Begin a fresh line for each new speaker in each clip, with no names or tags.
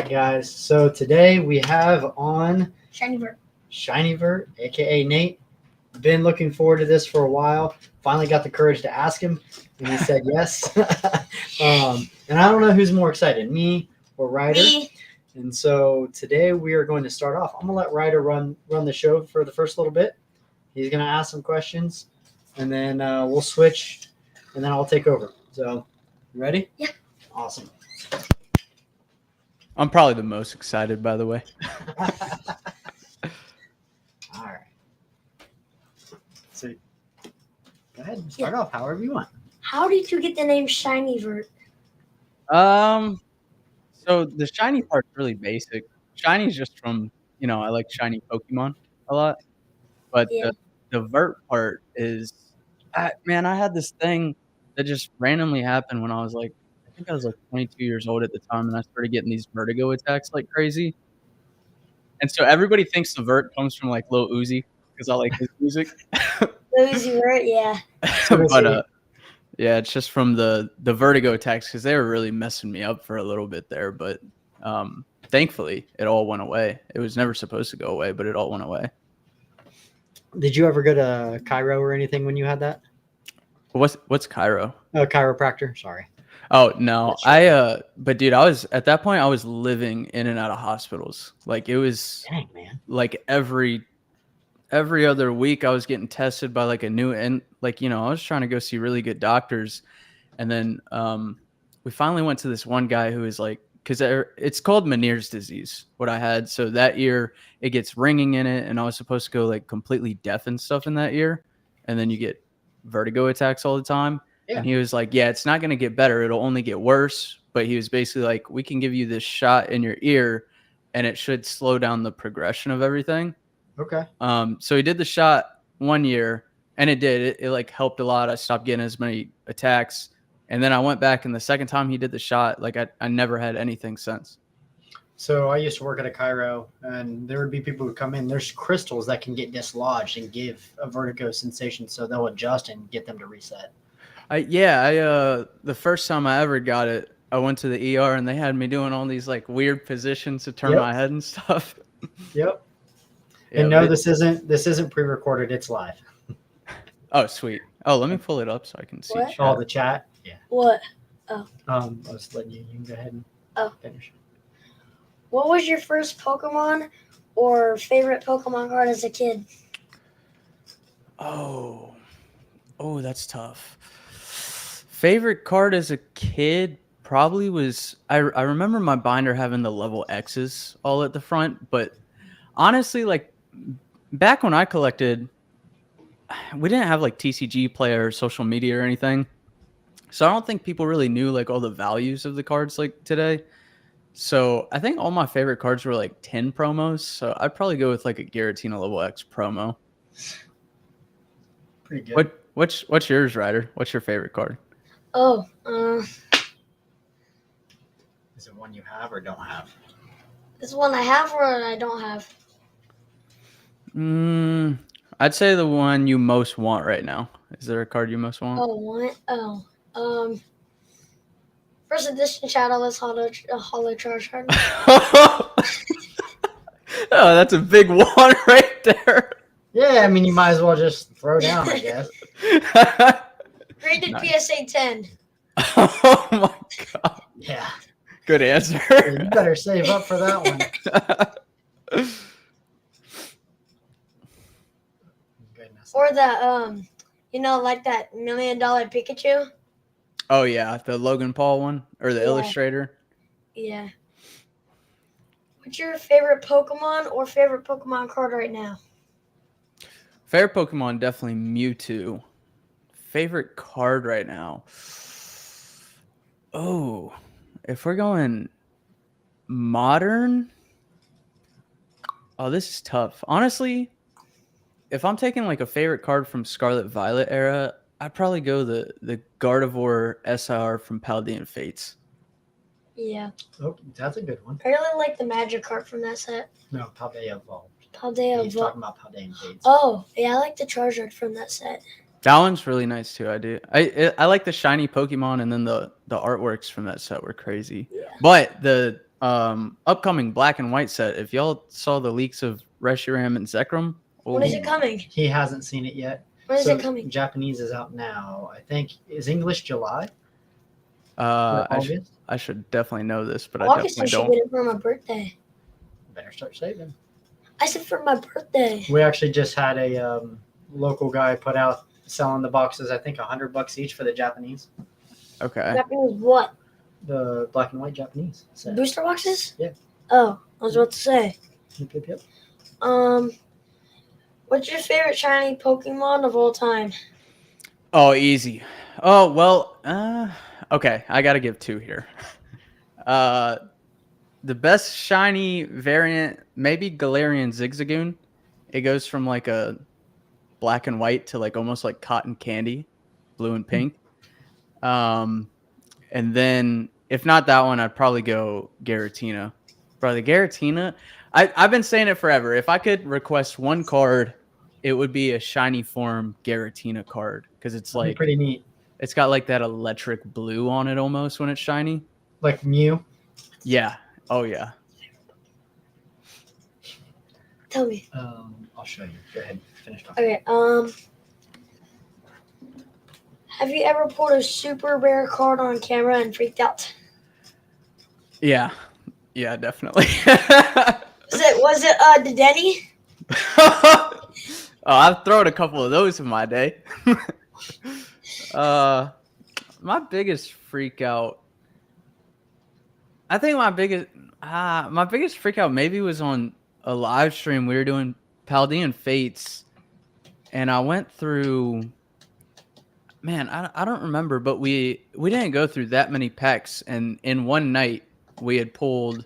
right, guys. So today we have on
Shiny
Vert, aka Nate. Been looking forward to this for a while. Finally got the courage to ask him, and he said yes. And I don't know who's more excited, me or Ryder.
Me.
And so today we are going to start off. I'm gonna let Ryder run the show for the first little bit. He's gonna ask some questions, and then we'll switch, and then I'll take over. So, you ready?
Yeah.
Awesome.
I'm probably the most excited, by the way.
All right. So, go ahead and start off however you want.
How did you get the name Shiny Vert?
So the shiny part's really basic. Shiny's just from, I like shiny Pokemon a lot. But
Yeah.
the vert part is, I had this thing that just randomly happened when I was like, I think I was like 22 years old at the time, and I started getting these vertigo attacks like crazy. And so everybody thinks the vert comes from like Lil Uzi because I like his music.
Uzi Vert, yeah.
But yeah, it's just from the vertigo attacks because they were really messing me up for a little bit there. But thankfully, it all went away. It was never supposed to go away, but it all went away.
Did you ever go to Cairo or anything when you had that?
What's Cairo?
Oh, chiropractor. Sorry.
Oh no, but dude, at that point I was living in and out of hospitals. Like it was,
dang man,
like every other week I was getting tested by like a new, and like I was trying to go see really good doctors, and then we finally went to this one guy who is like, because it's called Meniere's disease, what I had. So that ear, it gets ringing in it, and I was supposed to go like completely deaf and stuff in that ear, and then you get vertigo attacks all the time. Yeah. And he was like, yeah, it's not going to get better. It'll only get worse. But he was basically like, we can give you this shot in your ear, and it should slow down the progression of everything.
Okay.
So he did the shot 1 year, and it did. It like helped a lot. I stopped getting as many attacks. And then I went back, and the second time he did the shot, like I never had anything since.
So I used to work at a chiro, and there would be people who come in. There's crystals that can get dislodged and give a vertigo sensation, so they'll adjust and get them to reset.
The first time I ever got it, I went to the ER, and they had me doing all these like weird positions to turn my head and stuff.
Yep.
Yeah,
and no, this isn't pre-recorded. It's live.
Oh, sweet. Oh, let me pull it up so I can see.
Oh, the chat. Yeah.
What? Oh.
I was letting you can go ahead and finish.
What was your first Pokemon or favorite Pokemon card as a kid?
Oh, that's tough. Favorite card as a kid probably was, I remember my binder having the level X's all at the front, but honestly, like back when I collected, we didn't have like TCG Play or social media or anything. So I don't think people really knew like all the values of the cards like today. So I think all my favorite cards were like 10 promos. So I'd probably go with like a Giratina level X promo.
Pretty good.
What's yours, Ryder? What's your favorite card?
Oh,
is it one you have or don't have?
This one I have or I don't have?
I'd say the one you most want right now. Is there a card you most want?
First edition Shadowless Holo Charge card.
Oh, that's a big one right there.
Yeah, I mean, you might as well just throw down, I guess.
Rated nice. PSA 10.
Oh my god.
Yeah.
Good answer.
Yeah, you better save up for that one. Goodness.
Or the like that $1 million Pikachu.
Oh yeah, the Logan Paul one or the Illustrator.
Yeah. What's your favorite Pokemon or favorite Pokemon card right now?
Favorite Pokemon, definitely Mewtwo. Favorite card right now. Oh, if we're going modern. Oh, this is tough. Honestly, if I'm taking like a favorite card from Scarlet Violet era, I'd probably go the Gardevoir SR from Paldean Fates.
Yeah.
Oh, that's a good one.
I really like the Magic card from that set.
No, Paldea Evolved.
He's
talking about Paldean Fates.
Oh, yeah, I like the Charizard from that set.
That one's really nice too. I do. I like the shiny Pokemon, and then the artworks from that set were crazy. Yeah. But the upcoming black and white set. If y'all saw the leaks of Reshiram and Zekrom,
When is it coming?
He hasn't seen it yet.
When is
So
it coming?
Japanese is out now. I think is English July or
I
August.
should definitely know this, but I
August, I
definitely
should
don't.
get it for my birthday.
Better start saving.
I said for my birthday.
We actually just had a local guy put out selling the boxes. I think $100 each for the Japanese,
Okay.
Japanese what?
the black and white Japanese set.
Booster boxes?
Yeah.
Oh, I was about to say.
Yep.
What's your favorite shiny Pokemon of all time?
Oh, easy. Oh, well, okay. I got to give 2 here. The best shiny variant, maybe Galarian Zigzagoon. It goes from like a black and white to like almost like cotton candy, blue and pink. And then if not that one, I'd probably go Giratina. Bro, the Giratina, I've been saying it forever. If I could request one card, it would be a shiny form Giratina card because it's
That'd be
like
pretty neat.
it's got like that electric blue on it almost when it's shiny.
Like Mew.
Yeah. Oh yeah.
Tell me.
I'll show you. Go ahead. Finish talking.
Okay. Have you ever pulled a super rare card on camera and freaked out?
Yeah. Yeah, definitely.
Was it the Denny?
Oh, I've thrown a couple of those in my day. My biggest freak out. I think my biggest freak out maybe was on a live stream. We were doing Paldean Fates, and I went through. Man, I don't remember, but we didn't go through that many packs, and in one night we had pulled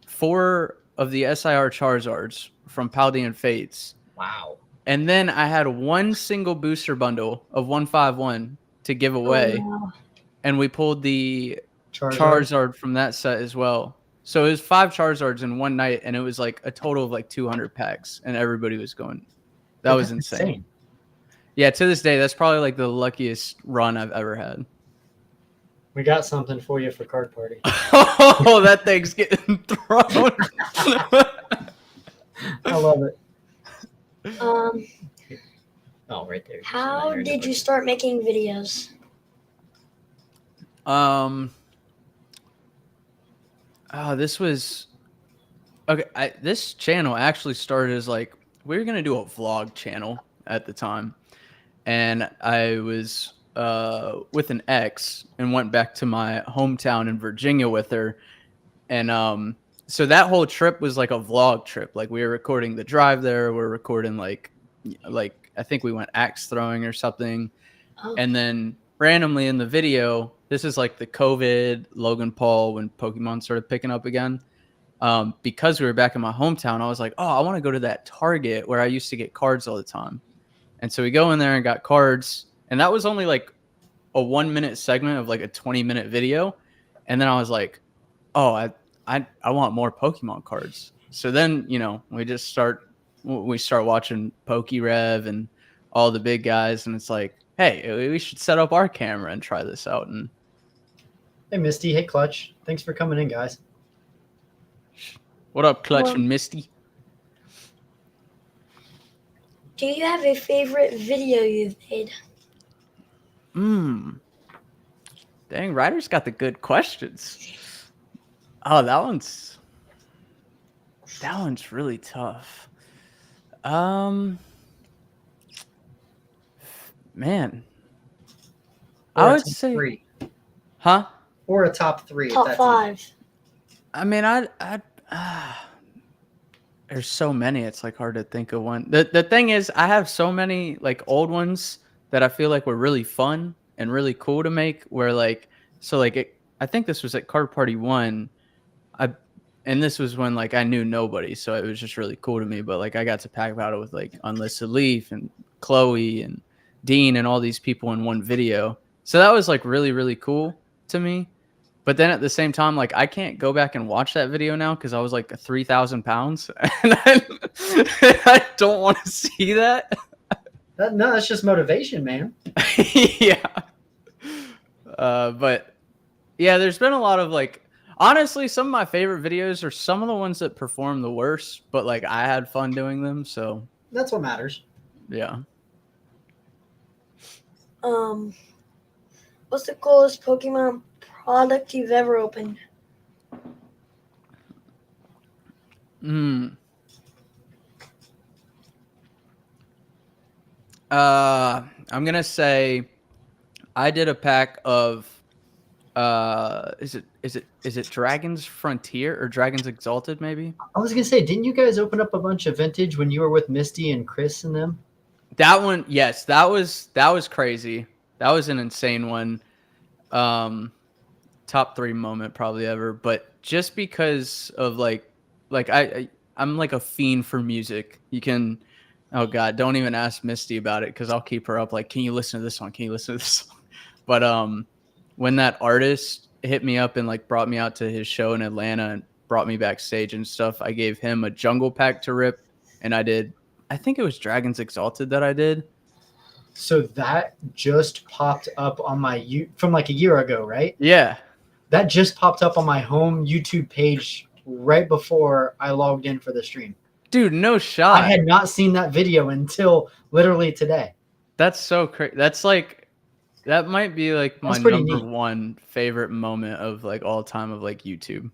4 of the SIR Charizards from Paldean Fates.
Wow.
And then I had one single booster bundle of 151 to give away.
Oh, no.
And we pulled the
Charizard.
Charizard from that set as well. So it was 5 Charizards in one night, and it was like a total of like 200 packs, and everybody was going. That was insane. Yeah, to this day, that's probably like the luckiest run I've ever had.
We got something for you for card party.
Oh, that thing's getting thrown.
I love it.
Oh,
right there.
How did you start making videos?
This was okay. This channel actually started as like we were gonna do a vlog channel at the time, and I was with an ex and went back to my hometown in Virginia with her, and so that whole trip was like a vlog trip. Like we were recording the drive there, we're recording like I think we went axe throwing or something, and then randomly in the video. This is like the COVID Logan Paul when Pokemon started picking up again. Because we were back in my hometown, I was like, oh, I want to go to that Target where I used to get cards all the time. And so we go in there and got cards. And that was only like a 1-minute segment of like a 20-minute video. And then I was like, oh, I want more Pokemon cards. So then, we start watching PokeRev and all the big guys. And it's like, hey, we should set up our camera and try this out. And
hey, Misty. Hey, Clutch. Thanks for coming in, guys.
what up, Clutch and Misty?
Do you have a favorite video you've made?
Dang, Ryder's got the good questions. Oh, that one's really tough. Man,
Or
I
a
would
top
say,
3.
huh?
Or a top 3. if
Top
that's
5.
I mean, there's so many. It's like hard to think of one. The thing is, I have so many like old ones that I feel like were really fun and really cool to make. Where like, I think this was at Card Party 1. And this was when like I knew nobody, so it was just really cool to me. But like I got to pack battle with like Unlisted Leaf and Chloe and Dean and all these people in one video. So that was like really, really cool to me. But then at the same time, like I can't go back and watch that video now because I was like 3,000 pounds, and I don't want to see that.
No, that's just motivation, man.
Yeah. But yeah, there's been a lot of like Honestly, some of my favorite videos are some of the ones that perform the worst, but like I had fun doing them. So
That's what matters.
yeah.
What's the coolest Pokemon product you've ever opened?
I'm gonna say I did a pack of is it Dragon's Frontier or Dragon's Exalted maybe?
I was gonna say, didn't you guys open up a bunch of vintage when you were with Misty and Chris and them?
That one, yes, that was crazy. That was an insane one. Top 3 moment probably ever, but just because of I'm like a fiend for music. You can, oh god, don't even ask Misty about it because I'll keep her up like, can you listen to this song? Can you listen to this song? But when that artist hit me up and like brought me out to his show in Atlanta and brought me backstage and stuff, I gave him a jungle pack to rip, and I think it was Dragon's Exalted that I did.
So that just popped up on my from like a year ago, right?
Yeah.
That just popped up on my home YouTube page right before I logged in for the stream.
Dude, no shot.
I had not seen that video until literally today.
That's so crazy. That might be like my
pretty
number
neat.
one favorite moment of like all time of like YouTube.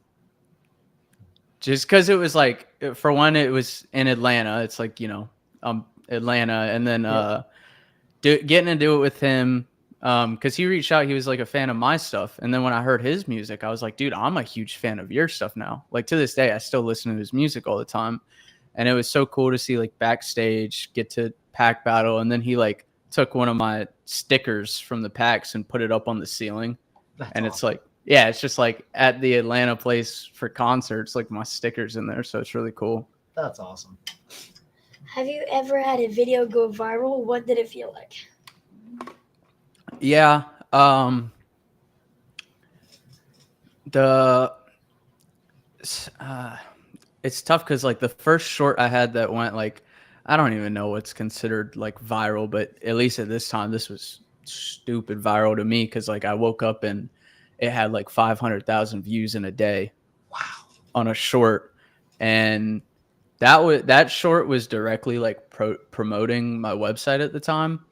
Just because it was like, for one, it was in Atlanta. It's like, Atlanta, and then getting to do it with him, because he reached out. He was like a fan of my stuff, and then when I heard his music, I was like, dude, I'm a huge fan of your stuff now. Like to this day, I still listen to his music all the time, and it was so cool to see like backstage, get to pack battle, and then he like took one of my stickers from the packs and put it up on the ceiling.
That's
And
awesome.
it's like, yeah, it's just like at the Atlanta place for concerts, like my stickers in there. So it's really cool.
That's awesome.
Have you ever had a video go viral? What did it feel like?
Yeah. It's tough because like the first short I had that went like, I don't even know what's considered like viral, but at least at this time, this was stupid viral to me because like I woke up and it had like 500,000 views in a day.
Wow.
On a short, and that short was directly like promoting my website at the time,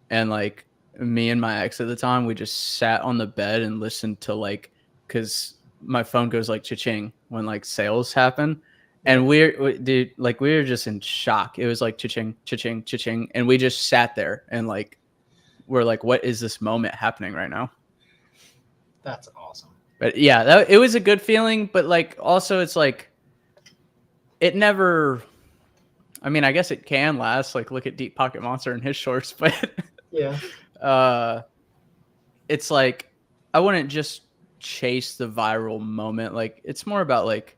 and like me and my ex at the time, we just sat on the bed and listened to like, because my phone goes like cha-ching when like sales happen, and we were just in shock. It was like cha-ching, cha-ching, cha-ching, and we just sat there and like we're like, what is this moment happening right now?
That's awesome.
But yeah, it was a good feeling, but like also it's like it never, I mean, I guess it can last. Like look at Deep Pocket Monster and his shorts, but
Yeah.
It's like I wouldn't just chase the viral moment. Like it's more about like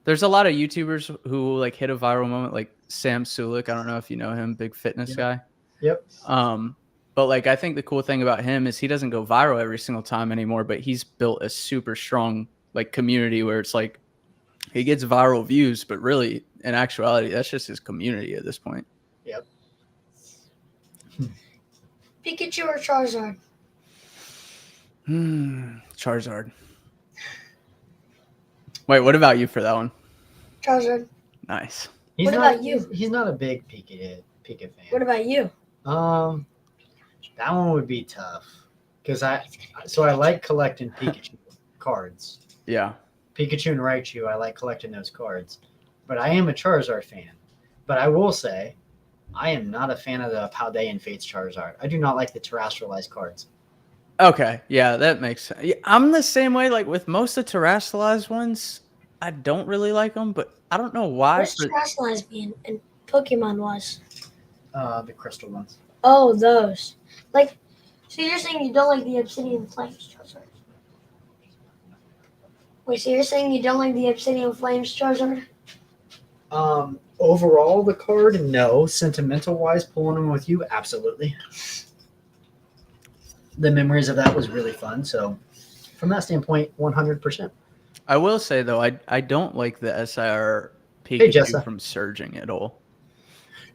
there's a lot of YouTubers who like hit a viral moment, like Sam Sulik. I don't know if you know him, big fitness guy.
Yep.
But like I think the cool thing about him is he doesn't go viral every single time anymore, but he's built a super strong like community where it's like he gets viral views, but really in actuality, that's just his community at this point.
Yep.
Pikachu or Charizard?
Charizard. Wait, what about you for that one?
Charizard.
Nice.
What about you?
He's not a big Pika fan.
What about you?
That one would be tough because I like collecting Pikachu cards.
Yeah.
Pikachu and Raichu, I like collecting those cards. But I am a Charizard fan. But I will say, I am not a fan of the Paldean Fates Charizard. I do not like the terrestrialized cards.
Okay. Yeah, that makes sense. Yeah, I'm the same way. Like with most of the terrestrialized ones, I don't really like them, but I don't know why.
What's terrestrialized mean in Pokemon was?
The crystal ones.
Oh, those. Like, so you're saying you don't like the Obsidian Flames Charizard? Wait, so you're saying you don't like the Obsidian Flames Charizard?
Overall, the card, no. Sentimental-wise, pulling them with you, absolutely. The memories of that was really fun. So, from that standpoint, 100%.
I will say though, I don't like the SIR Pikachu from surging at all.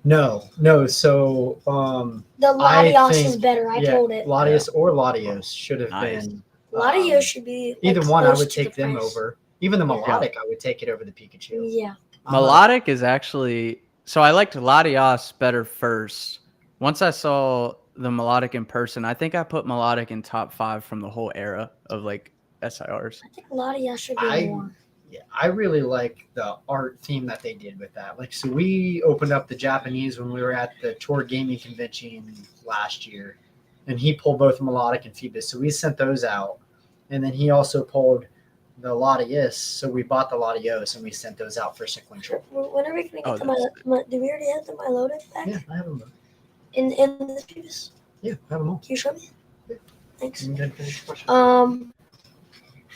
No. So,
the Latios is better. I told it.
Latios or Latios should have been
Ladio should be like,
Either one, I
close
would
to
take
the
them
price.
over. Even the melodic, I would take it over the Pikachu.
Yeah.
Melodic is actually so I liked Latios better first. Once I saw the melodic in person, I think I put melodic in top 5 from the whole era of like SIRs.
I think Ladio should be more.
Yeah, I really like the art theme that they did with that. Like, so we opened up the Japanese when we were at the Tour Gaming Convention last year, and he pulled both Melodic and Phoebus. So we sent those out, and then he also pulled the Latios. So we bought the Latios and we sent those out for sequential.
When are we gonna get
Oh,
do we already have the Milotic back?
Yeah, I have them.
In the previous?
Yeah, I have them all.
Can you show me?
Yeah.
Thanks.
You can finish the question.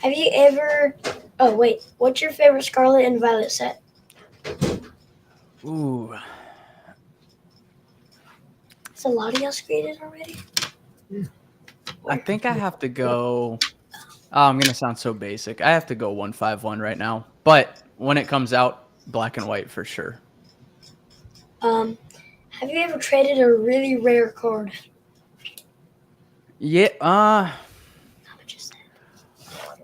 Have you ever? Oh wait, what's your favorite Scarlet and Violet set?
Ooh.
Is the Latios created already?
I think I have to go. Oh, I'm gonna sound so basic. I have to go 151 right now. But when it comes out, black and white for sure.
Have you ever traded a really rare card?
Yeah.
How much is that?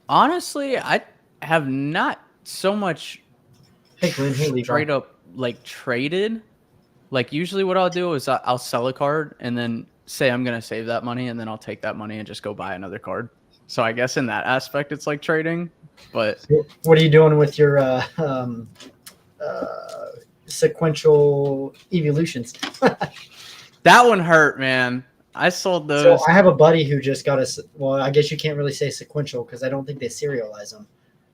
Honestly, I have not so much
Hey, Glenn, hey, Levi.
straight up like traded. Like usually what I'll do is I'll sell a card and then say I'm going to save that money and then I'll take that money and just go buy another card. So I guess in that aspect it's like trading, but
What are you doing with your sequential evolutions?
that one hurt, man. I sold
So
those.
I have a buddy who just got well, I guess you can't really say sequential because I don't think they serialize them,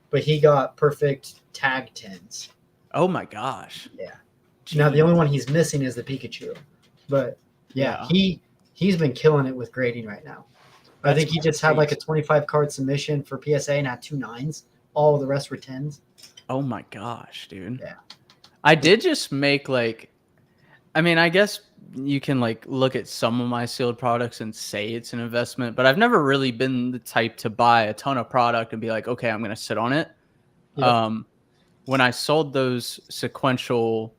but he got perfect tag 10s.
Oh my gosh.
Yeah. Now the only one he's missing is the Pikachu, but yeah. he's been killing it with grading right now. I think he just had like a 25 card submission for PSA and had 2 9s. All the rest were 10s.
Oh my gosh, dude.
Yeah.
I did just make like, I mean, I guess you can like look at some of my sealed products and say it's an investment, but I've never really been the type to buy a ton of product and be like, okay, I'm going to sit on it.
Yep.
When I sold those sequential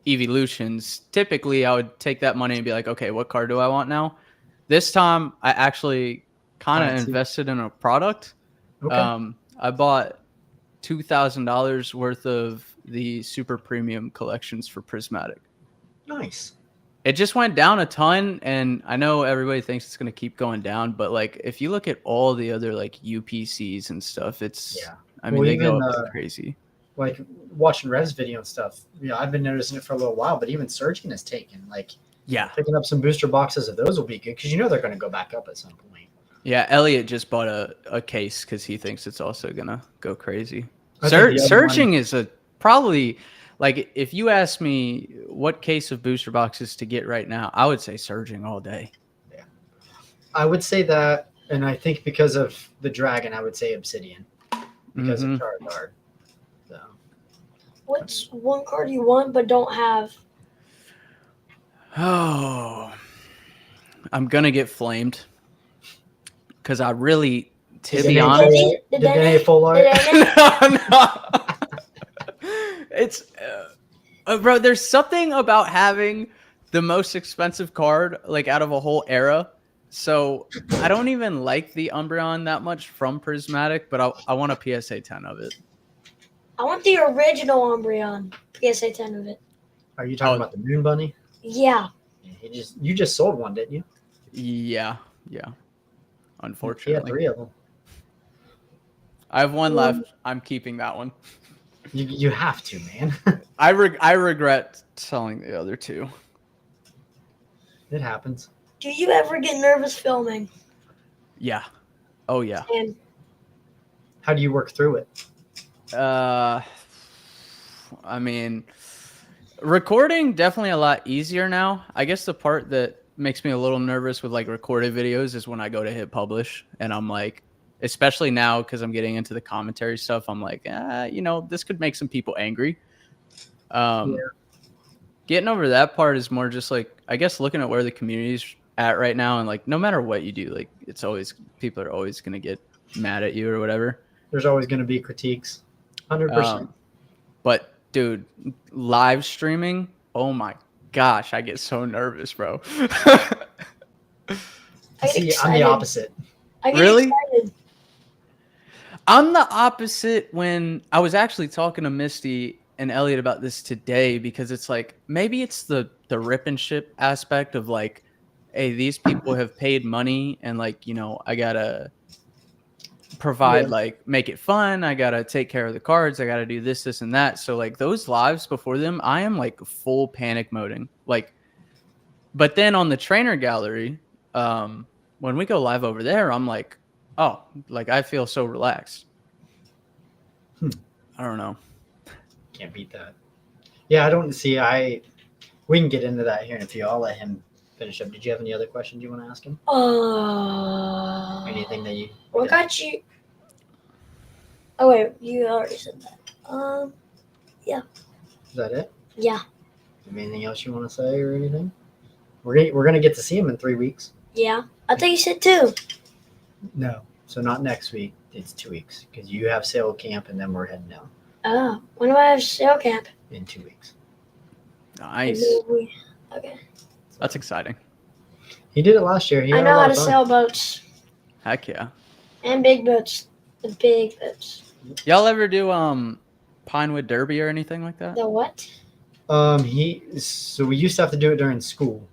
evolutions, typically I would take that money and be like, okay, what card do I want now? This time I actually kind of invested in a product.
Okay.
I bought $2,000 worth of the super premium collections for Prismatic.
Nice.
It just went down a ton, and I know everybody thinks it's going to keep going down, but like if you look at all the other like UPCs and stuff, it's I mean,
Well,
they
even,
go up crazy.
Like watching Rev's video and stuff. Yeah, I've been noticing it for a little while, but even Surgeon has taken like picking up some booster boxes of those will be good because you know they're going to go back up at some point.
Yeah, Elliot just bought a case because he thinks it's also going to go crazy.
I think the other
Surging
one-
is probably like if you ask me what case of booster boxes to get right now, I would say Surging all day.
Yeah, I would say that, and I think because of the dragon, I would say Obsidian because of Charizard. So.
What's one card you want but don't have?
Oh, I'm gonna get flamed because I really, to be honest,
Did they full art?
no. It's, bro. There's something about having the most expensive card like out of a whole era. So I don't even like the Umbreon that much from Prismatic, but I want a PSA 10 of it.
I want the original Umbreon. PSA 10 of it.
Are you talking about the Moon Bunny?
Yeah.
You just sold one, didn't you?
Yeah.
Yeah,
Unfortunately,
3 of them.
I have one left. I'm keeping that one.
You have to, man.
I regret selling the other 2.
It happens.
Do you ever get nervous filming?
Yeah. Oh yeah.
And
How do you work through it?
I mean, recording definitely a lot easier now. I guess the part that makes me a little nervous with like recorded videos is when I go to hit publish and I'm like, especially now because I'm getting into the commentary stuff, I'm like, this could make some people angry. Getting over that part is more just like, I guess, looking at where the community's at right now, and like no matter what you do, like it's always, people are always gonna get mad at you or whatever.
There's always going to be critiques. 100%.
But dude, live streaming, oh my gosh, I get so nervous, bro.
I get
See, I'm
excited.
the opposite.
I get
Really?
excited
I'm the opposite. When I was actually talking to Misty and Elliot about this today, because it's like maybe it's the rip and ship aspect of like, hey, these people have paid money and like, I gotta provide, like, make it fun. I gotta take care of the cards. I gotta do this and that. So like those lives before them, I am like full panic moding. Like, but then on the trainer gallery, when we go live over there, I'm like, oh, like I feel so relaxed. I don't know.
Can't beat that. Yeah, I don't see. We can get into that here in a few. I'll let him finish up. Did you have any other questions you want to ask him? Anything that you?
What got you? Oh wait, you already said that.
Is that it?
Yeah.
Anything else you want to say or anything? We're gonna get to see him in 3 weeks.
Yeah. I thought you said 2.
No, so not next week. It's 2 weeks because you have sail camp and then we're heading down
Oh, when do I have sail camp?
in 2 weeks.
Nice.
Okay.
That's exciting.
He did it last year. He
I
had a
know
lot
how to
of fun.
sail boats
Heck yeah.
and big boats. The big boats.
Y'all ever do Pinewood Derby or anything like that?
The what?
So we used to have to do it during school.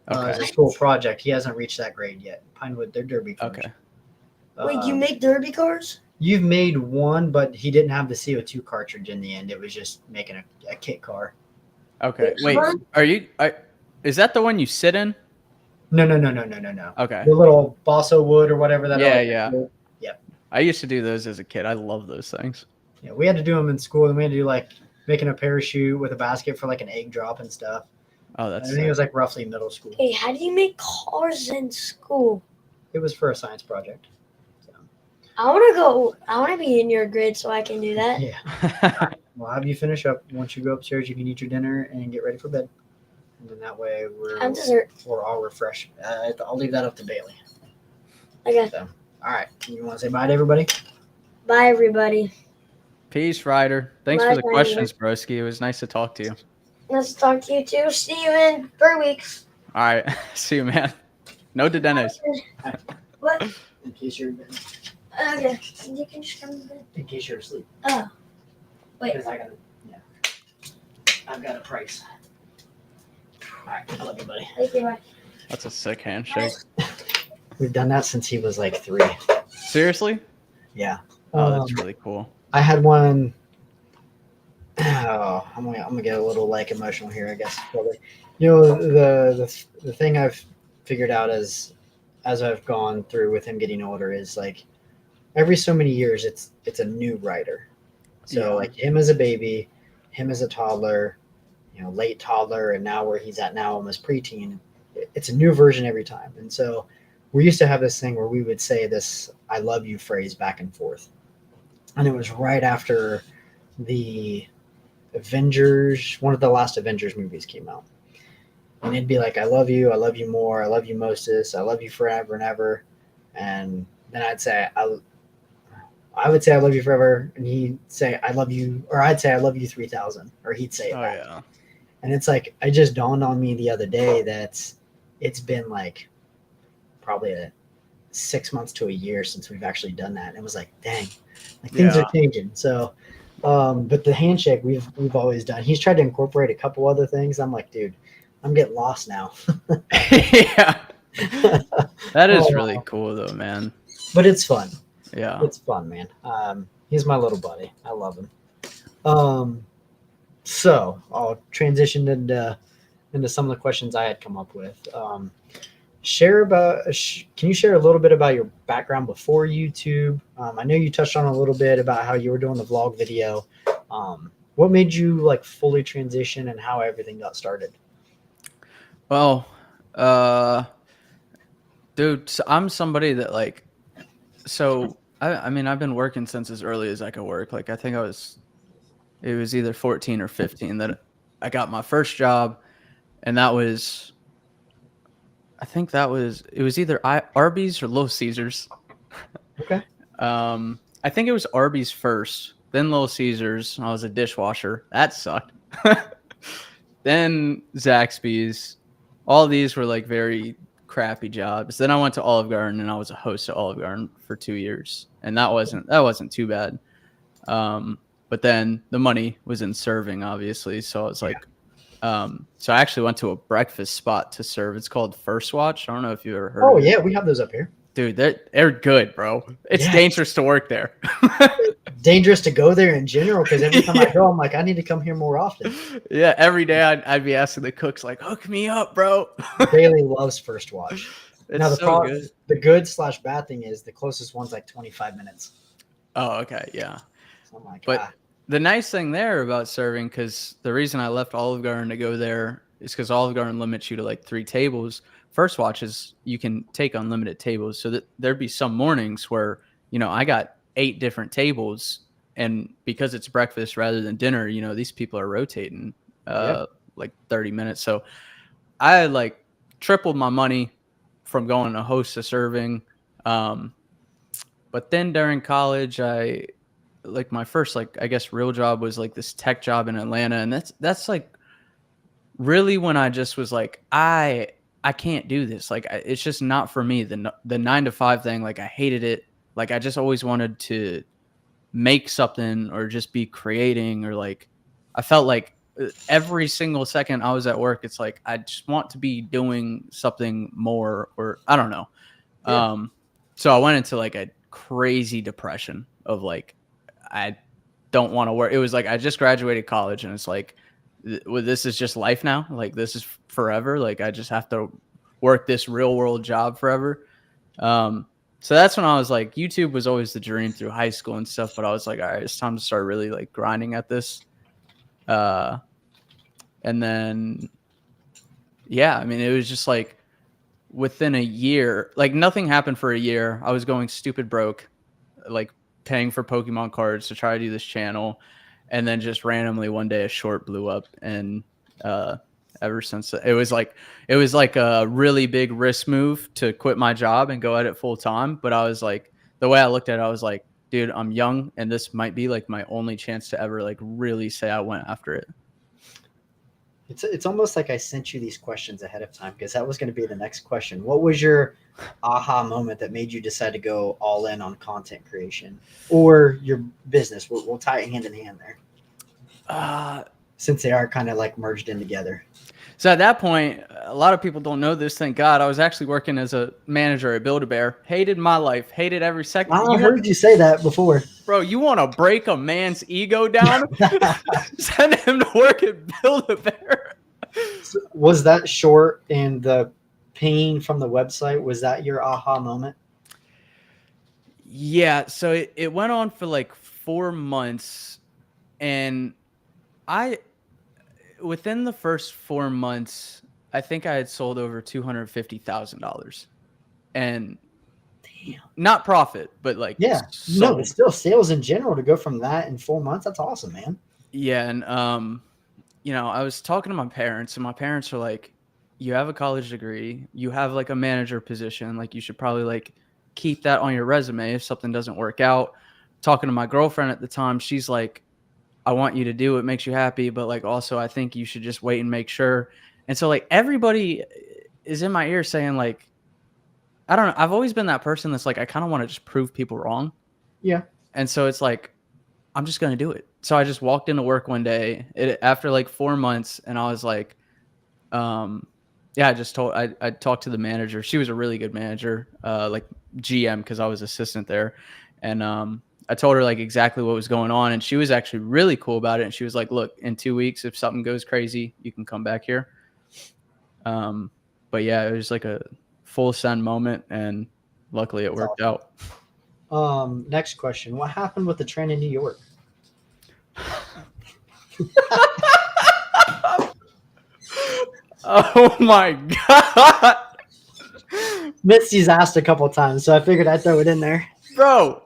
As
Okay.
a school project. He hasn't reached that grade yet. Pinewood, they're derby cars.
Okay.
Wait, you make derby cars?
You've made one, but he didn't have the CO2 cartridge in the end. It was just making a kit car.
Okay.
Which one?
Wait, is that the one you sit in?
No.
Okay.
The little balsa wood or whatever that.
Yeah. I used to do those as a kid. I love those things.
Yeah, we had to do them in school, and we had to do like making a parachute with a basket for like an egg drop and stuff.
Oh, that's
I think it was like roughly middle school.
Hey, how do you make cars in school?
It was for a science project. So,
I want to be in your grade so I can do that.
yeah. We'll have you finish up. Once you go upstairs, you can eat your dinner and get ready for bed. And then that way
And dessert.
we're all refreshed. I'll leave that up to Bailey.
Okay.
So, all right. You want to say bye to everybody?
Bye, everybody.
Peace, Ryder. Thanks
Bye,
for the
Ryder.
questions, broski. It was nice to talk to you.
Let's talk to you too. See you in 3 weeks.
All right. See you, man. No de Dennis.
What?
In case you're
Okay. You can just come in bed.
in case you're asleep.
Oh. Wait.
Because I've got a price. All right. I love you, buddy.
Thank you. Bye.
That's a sick handshake.
We've done that since he was like 3.
Seriously?
Yeah.
Oh, that's really cool.
I had one. Oh, I'm gonna get a little like emotional here, I guess. Probably. The thing I've figured out as I've gone through with him getting older is like every so many years it's a new rider. So
Yeah.
like him as a baby, him as a toddler, late toddler, and now where he's at now, almost preteen. It's a new version every time. And so we used to have this thing where we would say this "I love you" phrase back and forth, and it was right after the Avengers, one of the last Avengers movies came out. And it'd be like, I love you more, I love you mostest, I love you forever and ever. And then I'd say, I would say I love you forever, and he'd say I love you, or I'd say I love you 3,000, or he'd say
Oh,
that.
yeah.
And it's like, it just dawned on me the other day that it's been like probably 6 months to a year since we've actually done that. And it was like, dang, like things
Yeah.
are changing. So, but the handshake we've always done. He's tried to incorporate a couple other things. I'm like, dude, I'm getting lost now.
Yeah. That is
Oh.
really cool, though, man.
But it's fun.
Yeah.
It's fun, man. He's my little buddy. I love him. So I'll transition into some of the questions I had come up with. Can you share a little bit about your background before YouTube? I know you touched on a little bit about how you were doing the vlog video. What made you like fully transition and how everything got started?
Well, dude, so I'm somebody that like, so I mean, I've been working since as early as I could work. Like, I think it was either 14 or 15 that I got my first job. And it was either Arby's or Little Caesars.
Okay.
I think it was Arby's first, then Little Caesars. I was a dishwasher. That sucked. Then Zaxby's. All these were like very crappy jobs. Then I went to Olive Garden and I was a host at Olive Garden for 2 years, and that wasn't too bad. But then the money was in serving, obviously. So I was like, so I actually went to a breakfast spot to serve. It's called First Watch. I don't know if you ever heard.
Oh
of it.
yeah, we have those up here.
Dude, they're good, bro. It's
Yeah.
dangerous to work there.
Dangerous to go there in general because every time I go, I'm like, I need to come here more often.
Yeah, every day I'd be asking the cooks like, hook me up, bro.
Bailey loves First Watch.
It's
Now
so good.
the good/bad thing is the closest one's like 25 minutes.
Oh, okay, yeah.
So I'm like,
But the nice thing there about serving, because the reason I left Olive Garden to go there is because Olive Garden limits you to like 3 tables. First Watch is you can take unlimited tables. So that there'd be some mornings where, I got 8 different tables, and because it's breakfast rather than dinner, these people are rotating like 30 minutes. So I like tripled my money from going to host to serving. But then during college, my first, I guess, real job was like this tech job in Atlanta. And that's like really when I just was like, I can't do this. Like, it's just not for me. The 9 to 5 thing, like I hated it. Like I just always wanted to make something or just be creating, or like, I felt like every single second I was at work, it's like, I just want to be doing something more, or I don't know. Yeah. So I went into like a crazy depression of like, I don't want to work. It was like, I just graduated college and it's like, this is just life now. Like this is forever. Like I just have to work this real world job forever. So that's when I was like, YouTube was always the dream through high school and stuff. But I was like, all right, it's time to start really like grinding at this. And then, yeah, I mean, it was just like within a year, like nothing happened for a year. I was going stupid broke, like paying for Pokemon cards to try to do this channel. And then just randomly one day a short blew up. And ever since, it was like a really big risk move to quit my job and go at it full time. But I was like, the way I looked at it, I was like, dude, I'm young and this might be like my only chance to ever like really say I went after it.
It's almost like I sent you these questions ahead of time because that was going to be the next question. What was your aha moment that made you decide to go all in on content creation or your business? We'll tie it hand in hand there. Since they are kind of like merged in together.
So at that point, a lot of people don't know this, thank God. I was actually working as a manager at Build-A-Bear. Hated my life. Hated every second.
I heard you say that before.
Bro, you want to break a man's ego down? Send him to work at Build-A-Bear.
So was that short and the pinging from the website, was that your aha moment?
Yeah, so it went on for like 4 months. And within the first 4 months, I think I had sold over $250,000, and damn, not profit, but like,
yeah, no, but still sales in general to go from that in 4 months. That's awesome, man.
Yeah. And, I was talking to my parents and my parents are like, you have a college degree, you have like a manager position. Like you should probably like keep that on your resume if something doesn't work out. Talking to my girlfriend at the time, she's like, I want you to do what makes you happy, but like also I think you should just wait and make sure. And so like everybody is in my ear saying like, I don't know. I've always been that person that's like, I kind of want to just prove people wrong. Yeah. And so it's like, I'm just going to do it. So I just walked into work one day after like 4 months and I was like, I talked to the manager. She was a really good manager, like GM, cause I was assistant there. And, I told her like exactly what was going on and she was actually really cool about it. And she was like, look, in 2 weeks, if something goes crazy, you can come back here. But yeah, it was like a full send moment and luckily it worked out.
Next question. What happened with the train in New York?
Oh my God.
Mitzi's asked a couple times, so I figured I'd throw it in there.
Bro,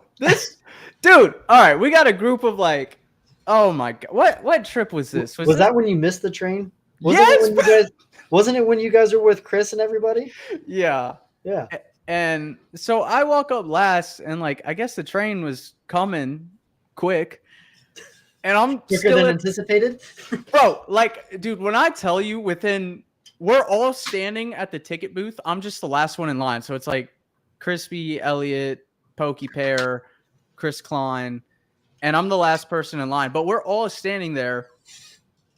dude, all right, we got a group of like, oh my God, what trip was this?
Was that when you missed the train? Wasn't it when you guys were with Chris and everybody?
Yeah.
Yeah.
And so I walk up last and like, I guess the train was coming quick and I'm
quicker than anticipated.
Bro, like, dude, when I tell you within we're all standing at the ticket booth. I'm just the last one in line. So it's like Crispy, Elliot, Pokey Pear, Chris Klein, and I'm the last person in line. But we're all standing there.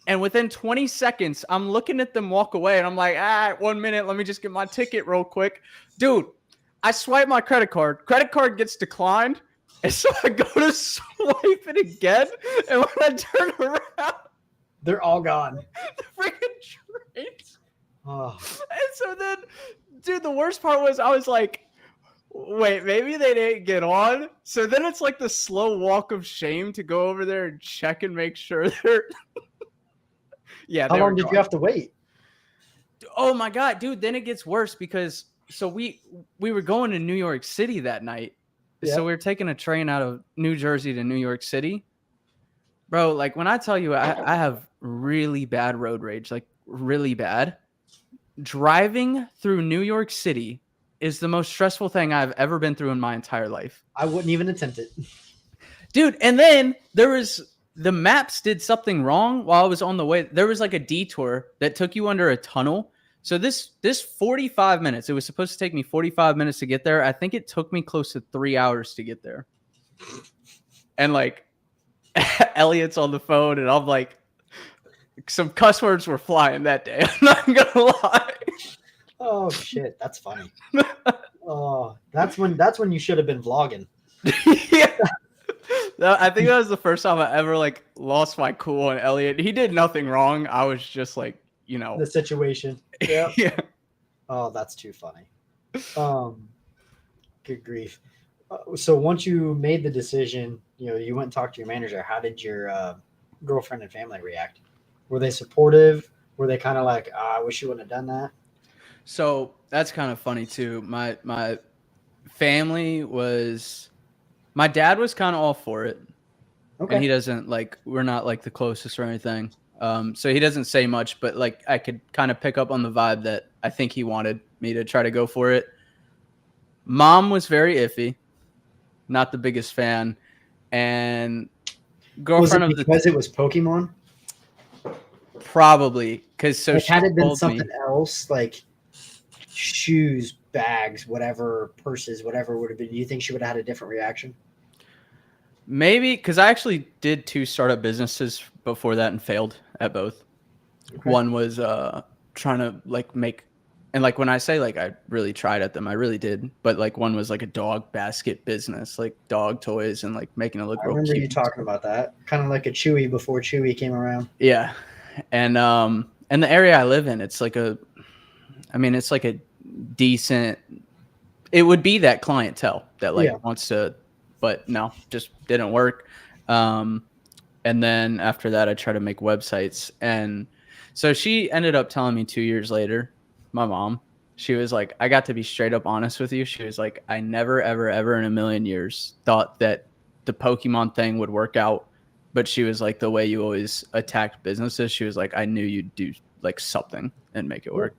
And within 20 seconds, I'm looking at them walk away. And I'm like, 1 minute. Let me just get my ticket real quick. Dude, I swipe my credit card. Credit card gets declined. And so I go to swipe it again. And when I turn around,
They're all gone.
the freaking trains.
Oh,
And so then, dude, the worst part was I was like, wait, maybe they didn't get on. So then it's like the slow walk of shame to go over there and check and make sure they're. Yeah.
how
they
long
were
did
gone.
you have to wait?
Oh my God, dude. Then it gets worse because so we were going to New York City that night.
Yeah.
So we were taking a train out of New Jersey to New York City. Bro, like when I tell you I have really bad road rage, like really bad. Driving through New York City is the most stressful thing I've ever been through in my entire life.
I wouldn't even attempt it.
Dude, and then the maps did something wrong while I was on the way. There was like a detour that took you under a tunnel. So this 45 minutes, it was supposed to take me 45 minutes to get there. I think it took me close to 3 hours to get there. And like Elliot's on the phone and I'm like, some cuss words were flying that day. I'm not gonna lie.
Oh shit, that's funny. Oh, that's when you should have been vlogging.
Yeah. I think that was the first time I ever like lost my cool on Elliot. He did nothing wrong. I was just like,
The situation. Yeah.
yeah.
Oh, that's too funny. Good grief. So once you made the decision, you went and talked to your manager. How did your girlfriend and family react? Were they supportive? Were they kind of like, I wish you wouldn't have done that?
So that's kind of funny too. My family was, my dad was kind of all for it.
Okay.
And he doesn't like, we're not like the closest or anything. So he doesn't say much, but like I could kind of pick up on the vibe that I think he wanted me to try to go for it. Mom was very iffy, not the biggest fan, and girlfriend
was it because it was Pokemon?
Probably because so
Like,
she
had it been
told me.
something else, like shoes, bags, whatever, purses, whatever would have been, do you think she would have had a different reaction?
Maybe because I actually did 2 startup businesses before that and failed at both.
Okay.
One was trying to like make, and like when I say like I really tried at them, I really did. But like one was like a dog basket business, like dog toys and like making it look
I
real
remember
cute.
you talking about that, kind of like a Chewy before Chewy came around.
Yeah, and the area I live in, it's like it's like a decent. It would be that clientele that like wants to, but no, just didn't work. And then after that, I tried to make websites. And so she ended up telling me 2 years later, my mom, she was like, I got to be straight up honest with you. She was like, I never, ever, ever in a million years thought that the Pokemon thing would work out. But she was like, the way you always attacked businesses, she was like, I knew you'd do like something and make it work.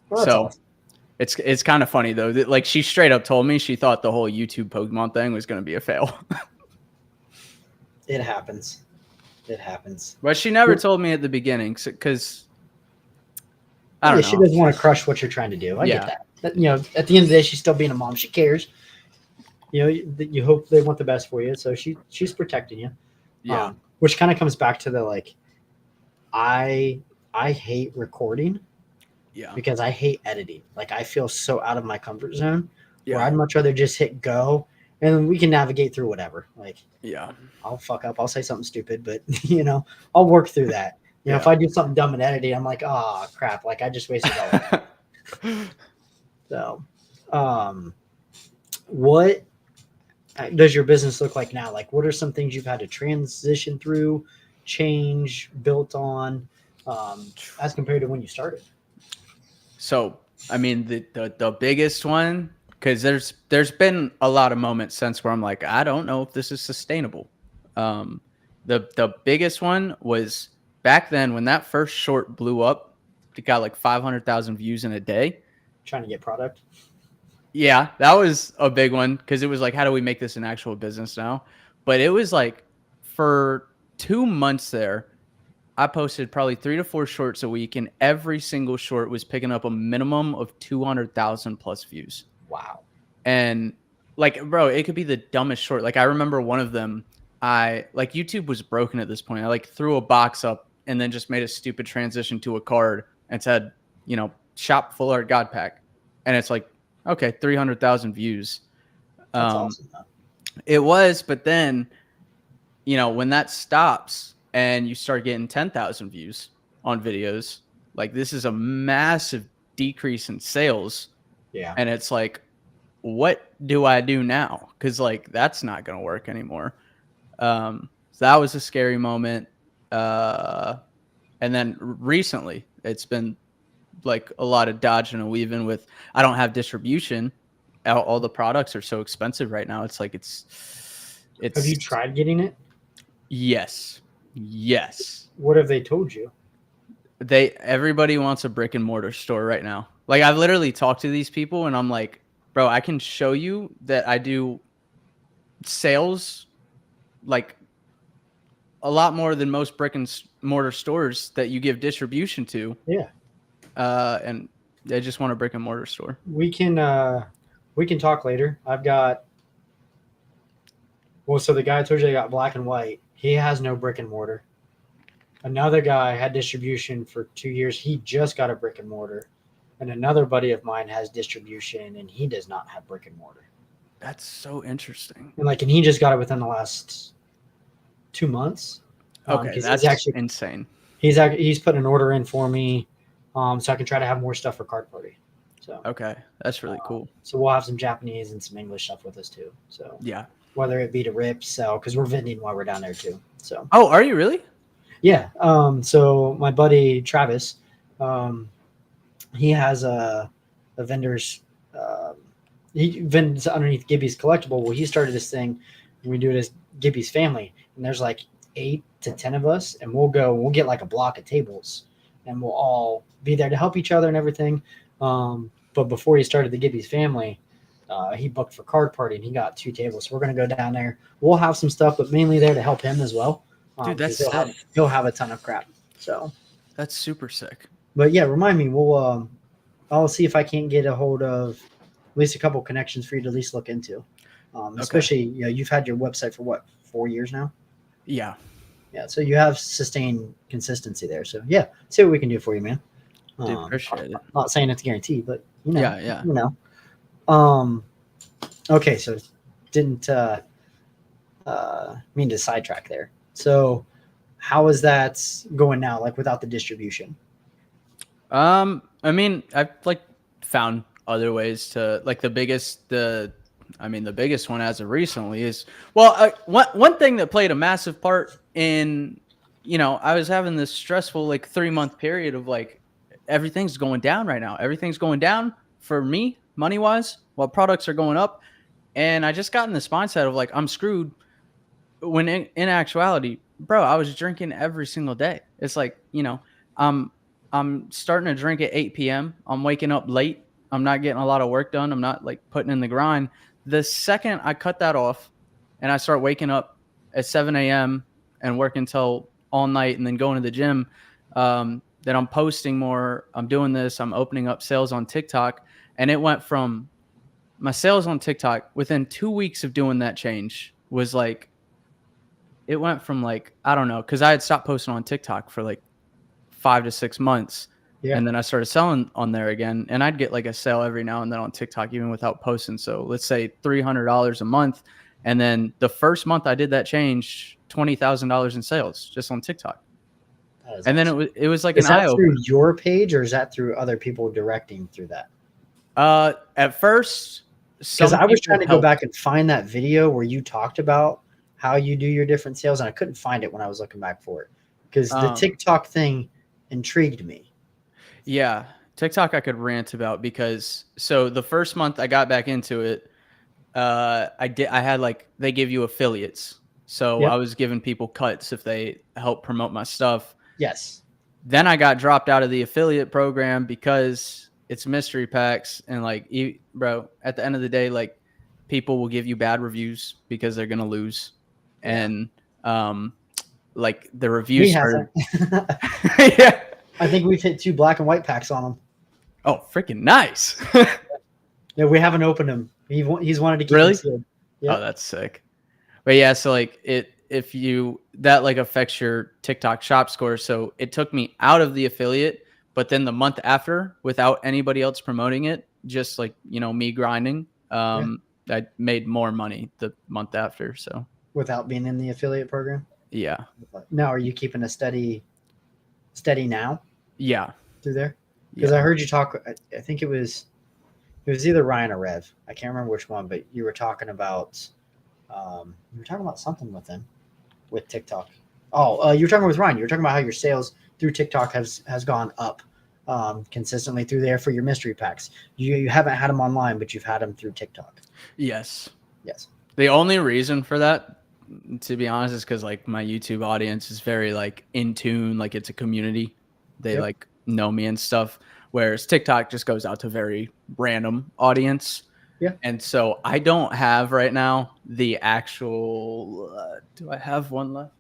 Well, that's
So
awesome.
it's kind of funny though, that like she straight up told me she thought the whole YouTube Pokemon thing was going to be a fail.
It happens. It happens.
But she never told me at the beginning because I don't know.
She doesn't want to crush what you're trying to do. I get that. But, at the end of the day, she's still being a mom. She cares. You hope they want the best for you, so she's protecting you.
Yeah.
Which kind of comes back to the like, I hate recording.
Yeah.
Because I hate editing. Like I feel so out of my comfort zone.
Yeah.
Where I'd much rather just hit go, and then we can navigate through whatever. Like,
Yeah.
I'll fuck up. I'll say something stupid, but I'll work through that. If I do something dumb in editing, I'm like, oh crap! Like I just wasted all that. So, what does your business look like now? Like, what are some things you've had to transition through, change, built on, as compared to when you started?
So, I mean, the biggest one, because there's been a lot of moments since where I'm like, I don't know if this is sustainable. The biggest one was back then when that first short blew up. It got like 500,000 views in a day.
Trying to get product.
Yeah, that was a big one because it was like, how do we make this an actual business now? But it was like for 2 months there, I posted probably 3 to 4 shorts a week, and every single short was picking up a minimum of 200,000 plus views.
Wow.
And like, bro, it could be the dumbest short. Like, I remember one of them, YouTube was broken at this point. I like threw a box up and then just made a stupid transition to a card and said, shop full art God pack. And it's like, okay, 300,000 views.
That's awesome.
It was, but then, when that stops and you start getting 10,000 views on videos, like this is a massive decrease in sales.
Yeah.
And it's like, what do I do now? Because like that's not going to work anymore. So that was a scary moment. And then recently, it's been like a lot of dodging and weaving with. I don't have distribution. All the products are so expensive right now. It's like it's.
Have you tried getting it?
Yes.
What have they told you?
Everybody wants a brick and mortar store right now. Like I've literally talked to these people and I'm like, bro, I can show you that I do sales like a lot more than most brick and mortar stores that you give distribution to.
Yeah.
And they just want a brick and mortar store.
We can talk later. So the guy I told you I got black and white. He has no brick and mortar. Another guy had distribution for 2 years. He just got a brick and mortar. And another buddy of mine has distribution, and he does not have brick and mortar.
That's so interesting.
And he just got it within the last 2 months.
Okay, that's actually insane.
He's put an order in for me, so I can try to have more stuff for Card Party. So
okay, that's really cool.
So we'll have some Japanese and some English stuff with us too. So
yeah,
whether it be to rip, sell, because we're vending while we're down there too. So
are you really?
Yeah. So my buddy Travis, he has a vendor's. He vends underneath Gibby's Collectible. Well, he started this thing, and we do it as Gibby's Family, and there's like 8 to 10 of us, and we'll get like a block of tables, and we'll all be there to help each other and everything. But before he started the Gibby's Family, he booked for Card Party, and he got 2 tables. So we're gonna go down there. We'll have some stuff, but mainly there to help him as well.
Dude, that's
he'll have a ton of crap. So
that's super sick.
But yeah, remind me. I'll see if I can't get a hold of at least a couple connections for you to at least look into. Especially, you've had your website for what, 4 years now?
Yeah.
Yeah. So you have sustained consistency there. So yeah, see what we can do for you, man.
Dude, appreciate it.
Not saying it's guaranteed, but
yeah.
Okay. So didn't mean to sidetrack there. So how is that going now? Like without the distribution?
I mean, I've found other ways to the biggest one as of recently is one thing that played a massive part in, I was having this stressful 3-month period of everything's going down right now. Everything's going down for me money wise while products are going up. And I just got in this mindset of I'm screwed when in actuality, bro, I was drinking every single day. It's I'm starting to drink at 8 p.m. I'm waking up late. I'm not getting a lot of work done. I'm not putting in the grind. The second I cut that off and I start waking up at 7 a.m. and working until all night and then going to the gym, then I'm posting more. I'm doing this. I'm opening up sales on TikTok. And it went from my sales on TikTok within 2 weeks of doing that change was it went from I don't know, because I had stopped posting on TikTok for 5 to 6 months. Yeah. And then I started selling on there again, and I'd get a sale every now and then on TikTok, even without posting. So let's say $300 a month. And then the first month I did that change, $20,000 in sales just on TikTok. And then it was
an eye opener. Is that through your page or is that through other people directing through that?
At first,
because I was trying to go back and find that video where you talked about how you do your different sales, and I couldn't find it when I was looking back for it because the TikTok thing intrigued me.
Yeah, TikTok I could rant about because the first month I got back into it, I had they give you affiliates. So yep. I was giving people cuts if they help promote my stuff.
Yes.
Then I got dropped out of the affiliate program because it's mystery packs and bro, at the end of the day, people will give you bad reviews because they're going to lose. Yeah. And like the
He
reviews
hasn't.
started. Yeah.
I think we've hit 2 black and white packs on him.
Oh, freaking nice.
Yeah, we haven't opened him. He's wanted to keep
Really?
them sealed.
Oh,
Yeah.
that's sick. But yeah, so like if you that like affects your TikTok shop score. So it took me out of the affiliate, but then the month after, without anybody else promoting it, just like me grinding, I made more money the month after. So
Without being in the affiliate program.
yeah,
Now, are you keeping a steady now
yeah,
through there? Because
yeah.
I heard you talk. I think it was either Ryan or Rev. I can't remember which one, but you were talking about something with them with TikTok. Oh, you were talking with Ryan. You were talking about how your sales through TikTok has gone up consistently through there for your mystery packs. You haven't had them online, but you've had them through TikTok.
Yes.
Yes.
The only reason for that, to be honest, is because like my YouTube audience is very like in tune, like it's a community. They like know me and stuff. Whereas TikTok just goes out to very random audience.
Yeah.
And so I don't have right now the actual. Do I have one left?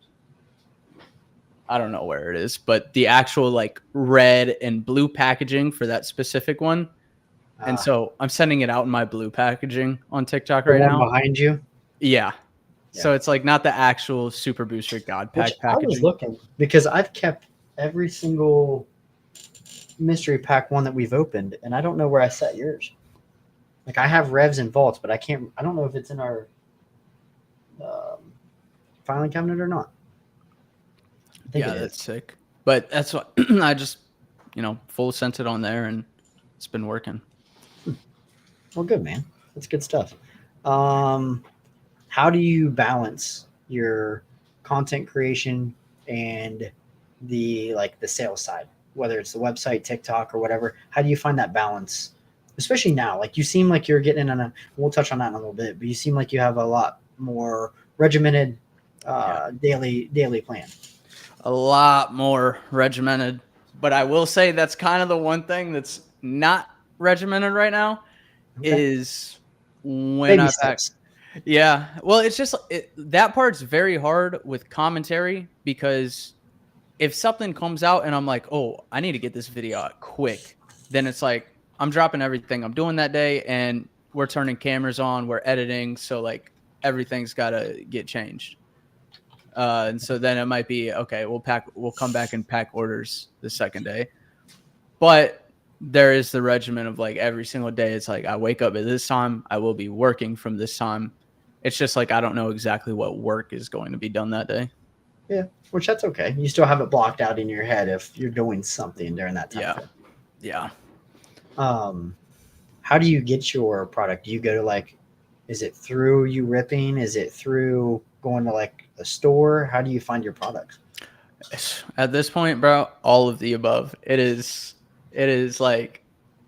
I don't know where it is, but the actual like red and blue packaging for that specific one. And so I'm sending it out in my blue packaging on TikTok right now.
Behind you.
Yeah. So it's like not the actual Super Booster God Pack
I was
packaging.
looking because I've kept every single mystery pack one that we've opened, and I don't know where I set yours. Like I have Revs and Vaults, but I don't know if it's in our filing cabinet or not. I think
That's sick. But that's what I just, full sent it on there and it's been working.
Well, good, man. That's good stuff. How do you balance your content creation and the sales side, whether it's the website, TikTok, or whatever? How do you find that balance, especially now? Like you seem like you're getting in we'll touch on that in a little bit, but you seem like you have a lot more regimented daily plan.
A lot more regimented, but I will say that's kind of the one thing that's not regimented right now is when
Baby
I
steps.
Yeah. Well, it's just that part's very hard with commentary because if something comes out and I'm like, oh, I need to get this video out quick, then it's like I'm dropping everything I'm doing that day and we're turning cameras on, we're editing. So like everything's got to get changed. And so then it might be, okay, we'll come back and pack orders the second day. But there is the regimen of like every single day. It's like I wake up at this time. I will be working from this time. It's just like I don't know exactly what work is going to be done that day.
Yeah, which that's okay. You still have it blocked out in your head if you're doing something during that time.
Yeah.
How do you get your product? Do you go to is it through you ripping? Is it through going to a store? How do you find your products?
At this point, bro, all of the above. It is like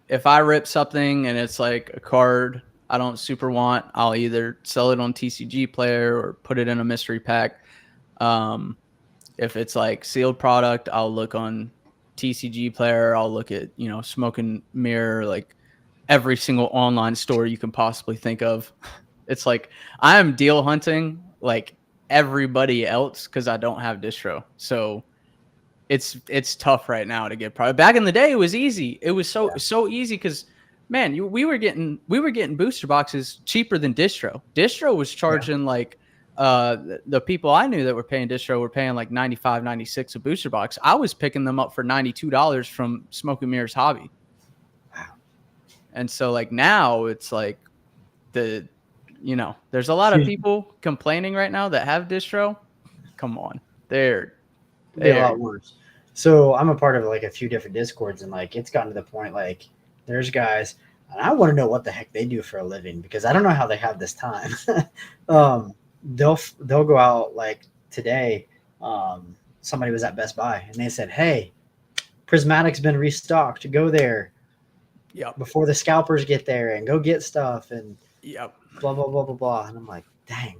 if I rip something and it's like a card I don't super want, I'll either sell it on TCG Player or put it in a mystery pack. If it's like sealed product, I'll look on TCG Player. I'll look at, Smoke and Mirror, like every single online store you can possibly think of. It's like I am deal hunting like everybody else because I don't have distro. So it's tough right now to get product. Back in the day, it was easy. It was so easy because man, we were getting booster boxes cheaper than distro. Distro was charging the people I knew that were paying distro were paying like $95, $96 a booster box. I was picking them up for $92 from Smoke and Mirror's Hobby.
Wow.
And so like now it's like there's a lot of people complaining right now that have distro. Come on. They're
a lot worse. So I'm a part of a few different Discords, and it's gotten to the point there's guys, and I want to know what the heck they do for a living because I don't know how they have this time. They'll go out today. Somebody was at Best Buy and they said, "Hey, Prismatic's been restocked. Go there, before the scalpers get there, and go get stuff." And blah blah blah blah blah. And I'm like, dang,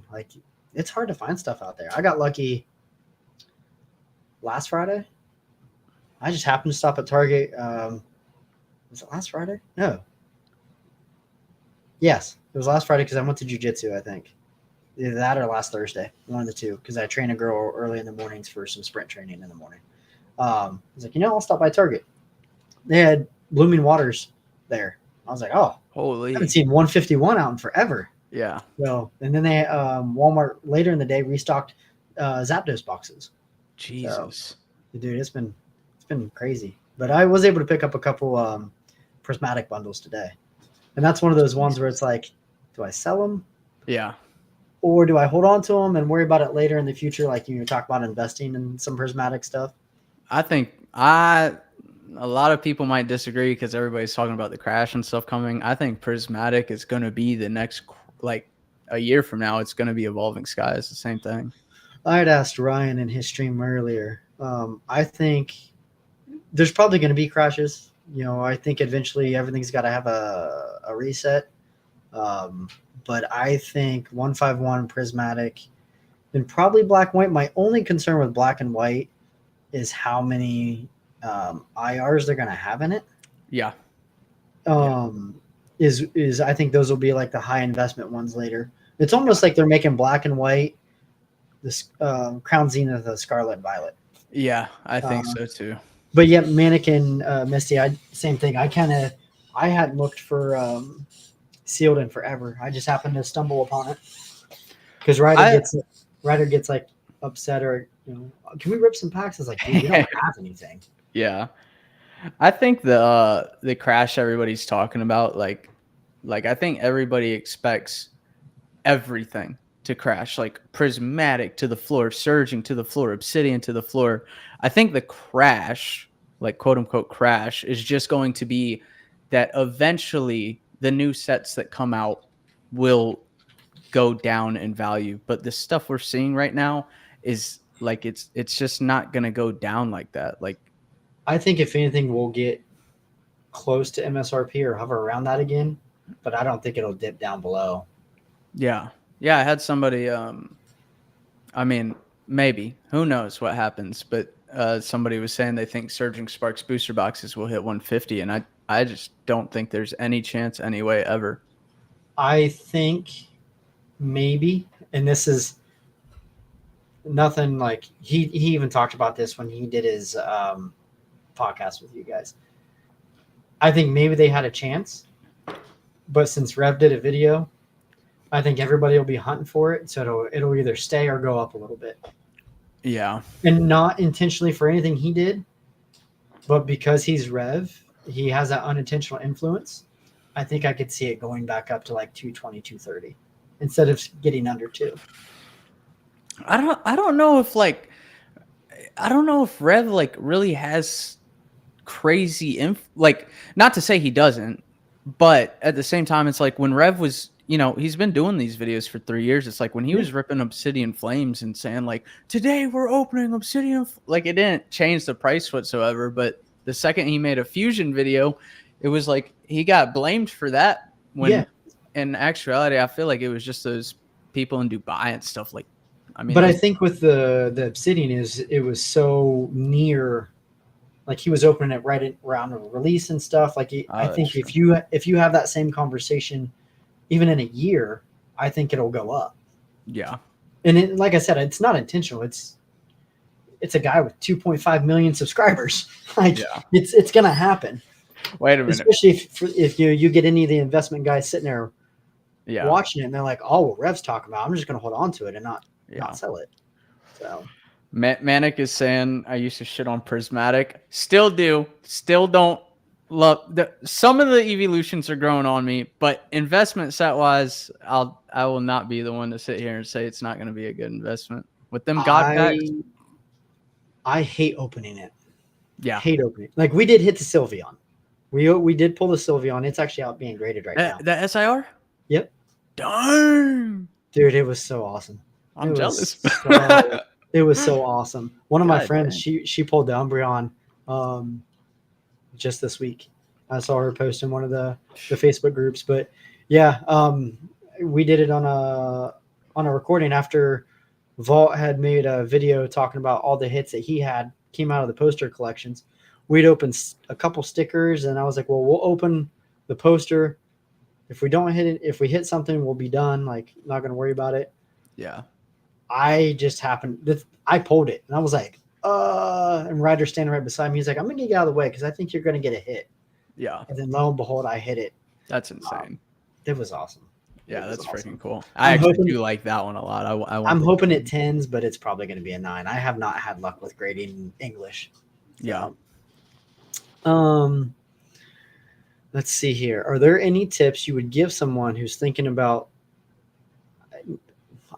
it's hard to find stuff out there. I got lucky last Friday. I just happened to stop at Target. Was it last Friday? No. Yes, it was last Friday because I went to jiu-jitsu, I think. either that or last Thursday, one of the two, because I train a girl early in the mornings for some sprint training in the morning. I was like, I'll stop by Target. They had Blooming Waters there. I was like, oh, I
Holy.
haven't seen 151 out in forever.
Yeah.
So, and then they Walmart later in the day restocked Zapdos boxes.
Jesus.
So, dude, it's been crazy. But I was able to pick up a couple prismatic bundles today, and that's one of those ones where it's like, do I sell them?
Yeah.
Or do I hold on to them and worry about it later in the future? Like you talk about investing in some prismatic stuff.
I think a lot of people might disagree because everybody's talking about the crash and stuff coming. I think prismatic is going to be the next, like a year from now, it's going to be Evolving Skies, the same thing.
I had asked Ryan in his stream earlier. I think there's probably going to be crashes. I think eventually everything's got to have a reset. But I think 151 prismatic and probably black and white. My only concern with black and white is how many IRs they're going to have in it.
Yeah.
Is I think those will be like the high investment ones later. It's almost like they're making black and white this Crown Zenith of Scarlet and Violet.
Yeah, I think so too.
But yeah, Mannequin Misty, same thing. I hadn't looked for Sealed in forever. I just happened to stumble upon it because Ryder gets like upset or can we rip some packs? I was like, dude, we don't have anything.
Yeah, I think the crash everybody's talking about, like I think everybody expects everything to crash, like prismatic to the floor, surging to the floor, obsidian to the floor. I think the crash, like quote unquote crash, is just going to be that eventually the new sets that come out will go down in value. But the stuff we're seeing right now is like, it's just not going to go down like that. Like,
I think if anything, we'll get close to MSRP or hover around that again, but I don't think it'll dip down below.
Yeah. Yeah. I had somebody, I mean, maybe, who knows what happens, but somebody was saying they think Surging Sparks booster boxes will hit 150. And I just don't think there's any chance anyway ever.
I think maybe, and this is nothing like he even talked about this when he did his podcast with you guys. I think maybe they had a chance, but since Rev did a video, I think everybody will be hunting for it. So it'll either stay or go up a little bit.
Yeah.
And not intentionally for anything he did, but because he's Rev, he has that unintentional influence. I think I could see it going back up to like 220, 230 instead of getting under 2.
I don't know if Rev like really has crazy like, not to say he doesn't, but at the same time, it's like when Rev was, he's been doing these videos for 3 years. It's like when he was ripping Obsidian Flames and saying like, today we're opening Obsidian, like it didn't change the price whatsoever. But the second he made a fusion video, it was like he got blamed for that. When in actuality, I feel like it was just those people in Dubai and stuff. Like, I mean,
but I think with the Obsidian it was so near, like he was opening it right around a release and stuff. Like I think if you have that same conversation, even in a year, I think it'll go up. Yeah, and like I said, it's not intentional. It's a guy with 2.5 million subscribers. Like it's gonna happen.
Wait a minute.
Especially if you get any of the investment guys sitting there watching it and they're like, oh, well, Rev's talking about, I'm just going to hold on to it and not sell it. So
Manic is saying, I used to shit on Prismatic. Still do. Still don't love some of the evolutions are growing on me, but investment set wise, I will not be the one to sit here and say it's not going to be a good investment with them God packs.
I hate opening it.
Yeah.
Hate opening it. Like we did hit the Sylveon. We did pull the Sylveon. It's actually out being graded right now.
That SIR?
Yep.
Darn.
Dude, it was so awesome.
I'm jealous.
It was so awesome. One of my friends, she pulled the Umbreon just this week. I saw her post in one of the Facebook groups. But yeah, we did it on a recording after Vault had made a video talking about all the hits that he had came out of the poster collections. We'd open a couple stickers, and I was like, well, we'll open the poster. If we don't hit it, if we hit something, we'll be done. Like, not going to worry about it.
Yeah.
I just happened. I pulled it, and I was like, and Ryder standing right beside me. He's like, I'm gonna get you out of the way because I think you're gonna get a hit.
Yeah.
And then lo and behold, I hit it.
That's insane.
It was awesome.
Yeah,
It was
that's
awesome.
freaking cool. I actually do like that one a lot. I want
I'm hoping it 10s, but it's probably going to be a 9. I have not had luck with grading English.
Yeah.
Let's see here. Are there any tips you would give someone who's thinking about?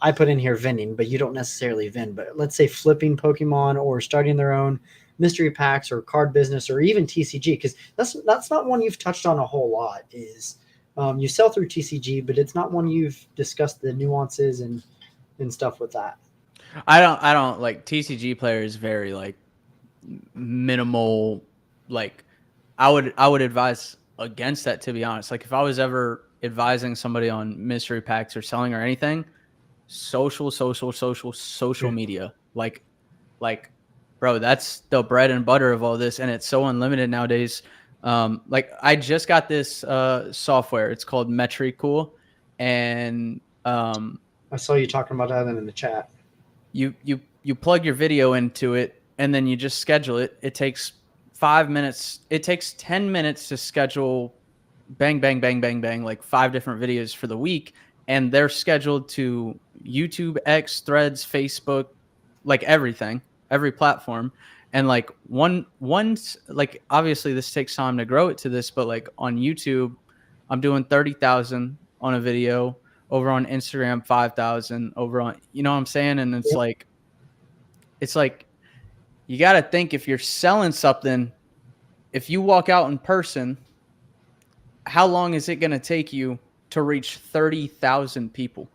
I put in here vending, but you don't necessarily vend. But let's say flipping Pokemon or starting their own mystery packs or card business or even TCG, because that's not one you've touched on a whole lot. Is you sell through TCG, but it's not one you've discussed the nuances and stuff with that.
I don't like TCG players very like minimal. Like I would advise against that, to be honest. Like if I was ever advising somebody on mystery packs or selling or anything, social media, like bro, that's the bread and butter of all this, and it's so unlimited nowadays. Like I just got this software. It's called Metricool, and
I saw you talking about that in the chat.
You plug your video into it, and then you just schedule it. It takes 5 minutes. It takes 10 minutes to schedule bang, like 5 different videos for the week. And they're scheduled to YouTube, X, Threads, Facebook, like everything, every platform. And like one's like, obviously this takes time to grow it to this, but like on YouTube, I'm doing 30,000 on a video. Over on Instagram, 5,000. Over on, you know what I'm saying? And it's like you got to think, if you're selling something, if you walk out in person, how long is it going to take you to reach 30,000 people?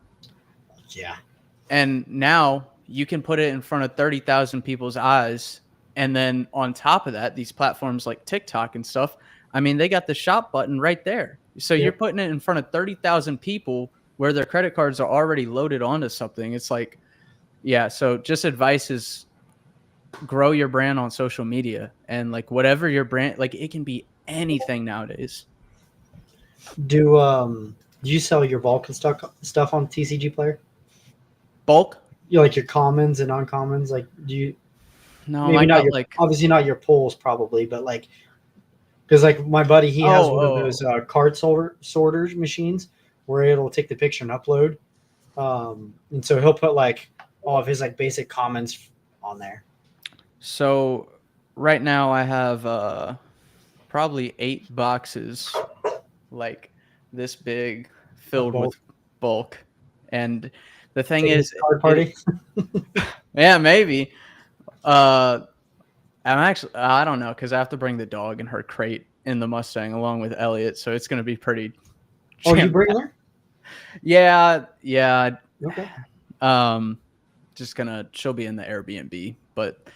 Yeah.
And now you can put it in front of 30,000 people's eyes. And then on top of that, these platforms like TikTok and stuff, I mean, they got the shop button right there. So you're putting it in front of 30,000 people where their credit cards are already loaded onto something. It's like, yeah. So just advice is grow your brand on social media, and like whatever your brand, like it can be anything nowadays.
Do you sell your bulk and stuff on TCG Player?
Bulk?
You like your commons and uncommons? Like, do you?
No,
maybe not your,
like
obviously not your pulls probably, but like, because like my buddy, he has one of those card sorters machines where it'll take the picture and upload. And so he'll put like all of his like basic commons on there.
So right now I have probably 8 boxes like this big filled with bulk. And the thing is,
card party.
Yeah, maybe. I'm actually, I don't know, because I have to bring the dog and her crate in the Mustang along with Elliot, so it's going to be pretty.
Oh, you bring her?
Yeah.
Okay.
She'll be in the Airbnb, but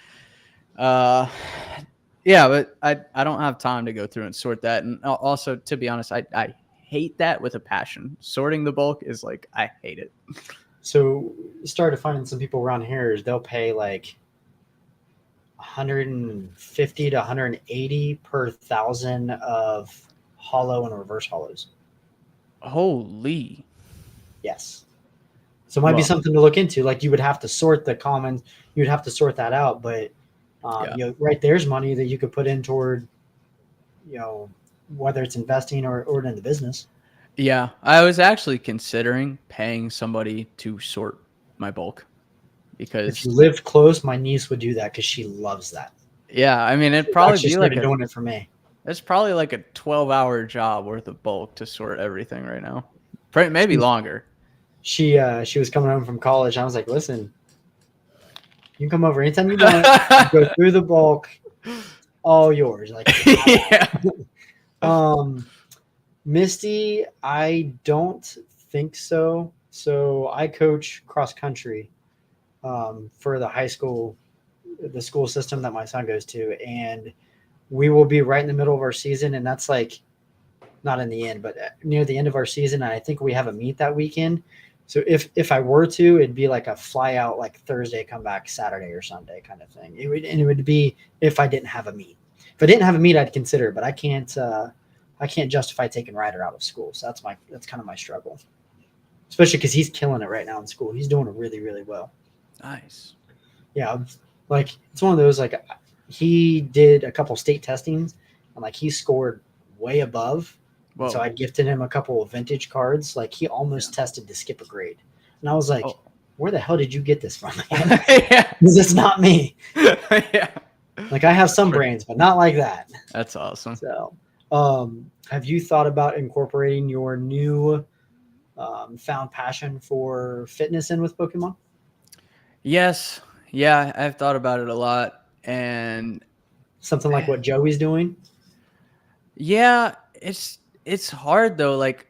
yeah, but I don't have time to go through and sort that. And also, to be honest, I hate that with a passion. Sorting the bulk is like, I hate it.
So started finding some people around here, they'll pay like 150 to 180 per 1,000 of hollow and reverse hollows.
Holy.
Yes. So it might be something to look into. Like you would have to sort the commons, you'd have to sort that out, but you know, right there's money that you could put in toward, you know, whether it's investing or in the business.
Yeah, I was actually considering paying somebody to sort my bulk, because
if you lived close, my niece would do that because she loves that.
Yeah, I mean, it'd probably be like
doing it for me.
It's probably like a 12-hour job worth of bulk to sort everything right now. Maybe longer.
She was coming home from college. I was like, listen, you can come over anytime you want. Go through the bulk, all yours. Like,
yeah.
Misty, I don't think so. So I coach cross country for the high school, the school system that my son goes to, and we will be right in the middle of our season, and that's like not in the end, but near the end of our season. And I think we have a meet that weekend. So if I were to, it'd be like a fly out, like Thursday, come back Saturday or Sunday kind of thing. It would be if I didn't have a meet. If I didn't have a meet, I'd consider it, but I can't justify taking Ryder out of school. So that's kind of my struggle. especially because he's killing it right now in school. He's doing it really, really well.
Nice.
Yeah, like it's one of those like he did a couple state testings and like he scored way above. And so
Whoa.
I gifted him a couple of vintage cards. Like he almost tested to skip a grade, and I was like,
Oh.
"Where the hell did you get this from?" Man?
Yeah.
This is not me.
Yeah.
Like I have some
Sure.
brains, but not like that.
That's awesome.
So, have you thought about incorporating your new found passion for fitness in with Pokemon?
Yes. Yeah, I've thought about it a lot. And
Something like what Joey's doing?
yeah, it's hard though. Like,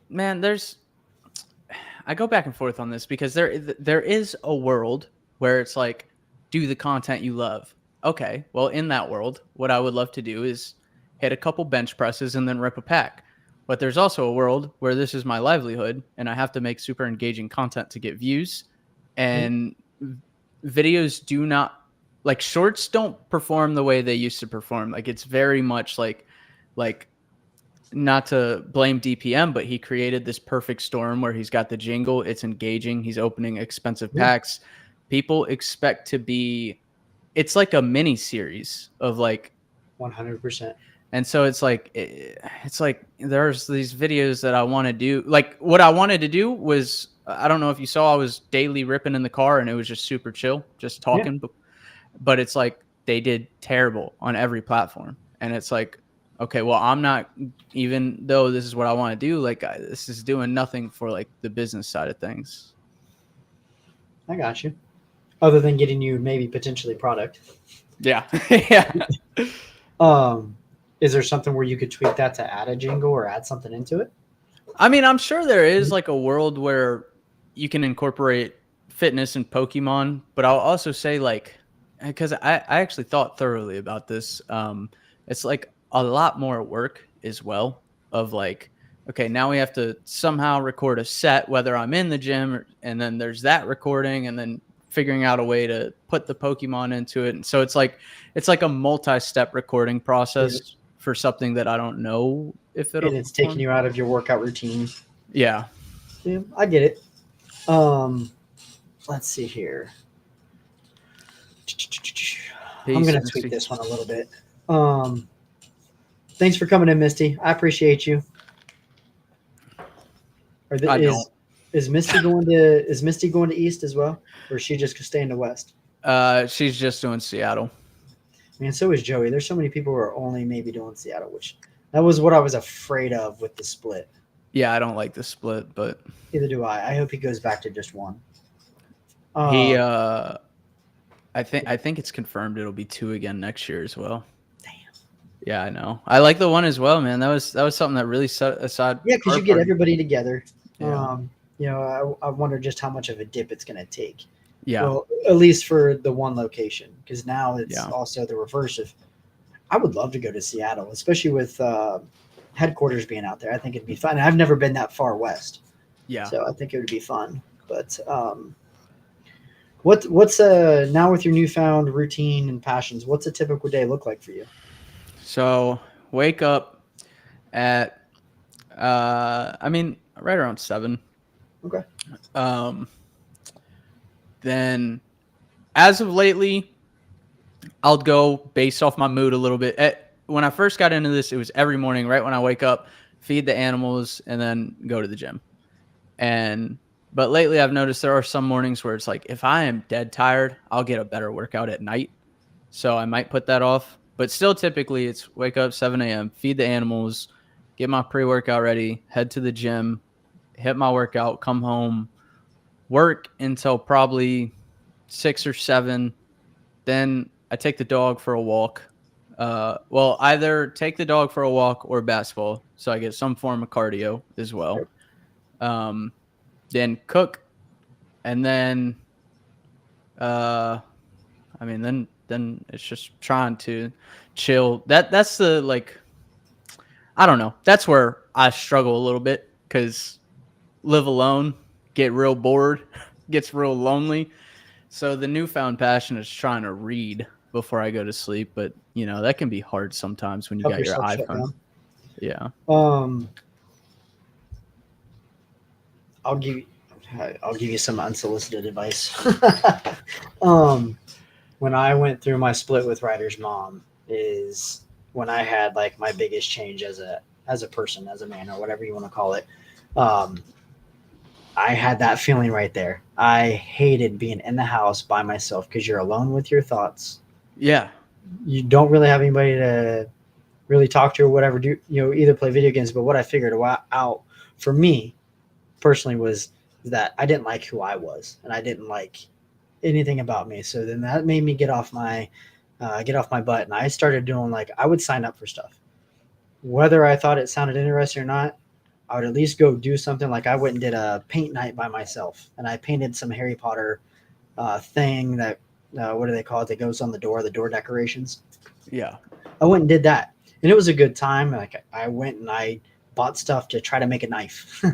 man, I go back and forth on this because there is a world where it's like, do the content you love. Okay, well, in that world, what I would love to do is hit a couple bench presses and then rip a pack. But there's also a world where this is my livelihood and I have to make super engaging content to get views. And videos do not, like, shorts don't perform the way they used to perform. Like, it's very much like not to blame DPM, but he created this perfect storm where he's got the jingle, it's engaging, he's opening expensive packs. People expect to be, it's like a mini series of like
100%.
And so it's like there's these videos that I want to do. Like what I wanted to do was, I don't know if you saw, I was daily ripping in the car and it was just super chill, just talking. But it's like they did terrible on every platform. And it's like, okay, well, I'm not, even though this is what I want to do, like this is doing nothing for like the business side of things.
I got you. Other than getting you maybe potentially product.
Yeah. Yeah.
Is there something where you could tweak that to add a jingle or add something into it?
I mean, I'm sure there is like a world where you can incorporate fitness and Pokemon, but I'll also say, like, because I actually thought thoroughly about this. It's like a lot more work as well of like, okay, now we have to somehow record a set, whether I'm in the gym and then there's that recording and then figuring out a way to put the Pokemon into it. And so it's like a multi-step recording process for something that I don't know if it'll.
And it's taking you out of your workout routine.
Yeah.
Yeah, I get it. Let's see here. I'm going to tweak this one a little bit. Thanks for coming in, Misty. I appreciate you. Is Misty going to East as well, or is she just staying to West?
She's just doing Seattle.
Man, so is Joey. There's so many people who are only maybe doing Seattle, which that was what I was afraid of with the split.
Yeah, I don't like the split, but
neither do I. I hope he goes back to just one.
I think it's confirmed it'll be 2 again next year as well.
Damn.
Yeah, I know. I like the one as well, man. That was something that really set aside.
Yeah, because you get everybody together.
Yeah.
I wonder just how much of a dip it's going to take.
Yeah.
Well, at least for the one location, because now it's also the reverse of. I would love to go to Seattle, especially with headquarters being out there. I think it'd be fun. I've never been that far west.
Yeah.
So I think it would be fun. But what's now with your newfound routine and passions? What's a typical day look like for you?
So wake up at right around 7.
Okay.
Then as of lately, I'll go based off my mood a little bit. When I first got into this, it was every morning, right when I wake up, feed the animals, and then go to the gym. But lately I've noticed there are some mornings where it's like, if I am dead tired, I'll get a better workout at night. So I might put that off. But still, typically, it's wake up 7 a.m., feed the animals, get my pre-workout ready, head to the gym, hit my workout, come home, work until probably 6 or 7. Then I take the dog for a walk. Either take the dog for a walk or basketball, so I get some form of cardio as well. Then cook, and then then it's just trying to chill. That's the, like, I don't know. That's where I struggle a little bit, because live alone, get real bored, gets real lonely. So the newfound passion is trying to read before I go to sleep, but that can be hard sometimes when you got your iPhone. Yeah.
I'll give you some unsolicited advice. When I went through my split with Ryder's mom is when I had like my biggest change as a person, as a man, or whatever you want to call it. Um, I had that feeling right there. I hated being in the house by myself because you're alone with your thoughts.
Yeah.
You don't really have anybody to really talk to or whatever. Do either play video games? But what I figured out for me personally was that I didn't like who I was, and I didn't like anything about me. So then that made me get off my butt, and I started doing like I would sign up for stuff, whether I thought it sounded interesting or not. I would at least go do something. Like I went and did a paint night by myself, and I painted some Harry Potter thing that what do they call it? That goes on the door decorations.
Yeah.
I went and did that, and it was a good time. Like I went and I bought stuff to try to make a knife,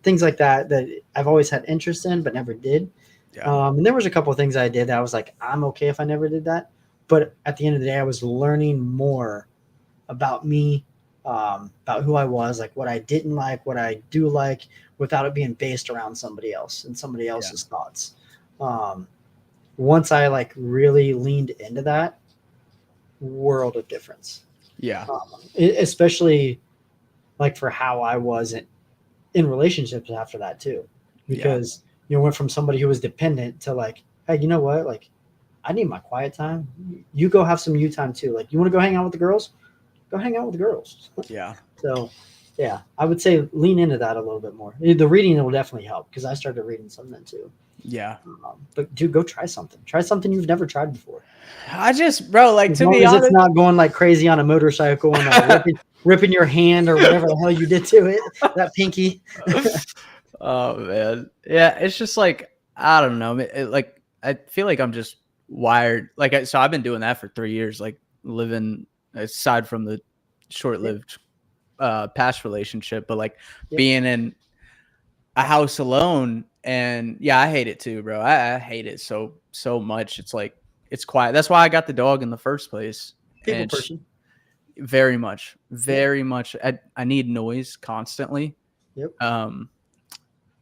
things like that I've always had interest in but never did.
Yeah.
And there was a couple of things I did that I was like, I'm okay if I never did that. But at the end of the day, I was learning more about me, about who I was, like what I didn't like, what I do like, without it being based around somebody else and somebody else's thoughts. Once I like really leaned into that, world of difference.
Yeah.
Especially like for how I was in relationships after that too, because went from somebody who was dependent to like, hey, you know what? Like, I need my quiet time. You go have some you time too. Like, you want to go hang out with the girls? Go hang out with the girls.
Yeah.
So, yeah, I would say lean into that a little bit more. The reading will definitely help because I started reading something too.
Yeah.
But dude, go try something. Try something you've never tried before.
I just, bro, like,
As
to
long
be
as
honest,
it's not going like crazy on a motorcycle and ripping your hand or whatever the hell you did to it, that pinky.
oh man, yeah, it's just like I don't know. Like I feel like I'm just wired. Like so, I've been doing that for 3 years. Like living aside from the short-lived past relationship, but like being in a house alone, and yeah, I hate it too, bro. I hate it so much. It's like it's quiet. That's why I got the dog in the first place.
People person.
Very much. I need noise constantly.
Yep.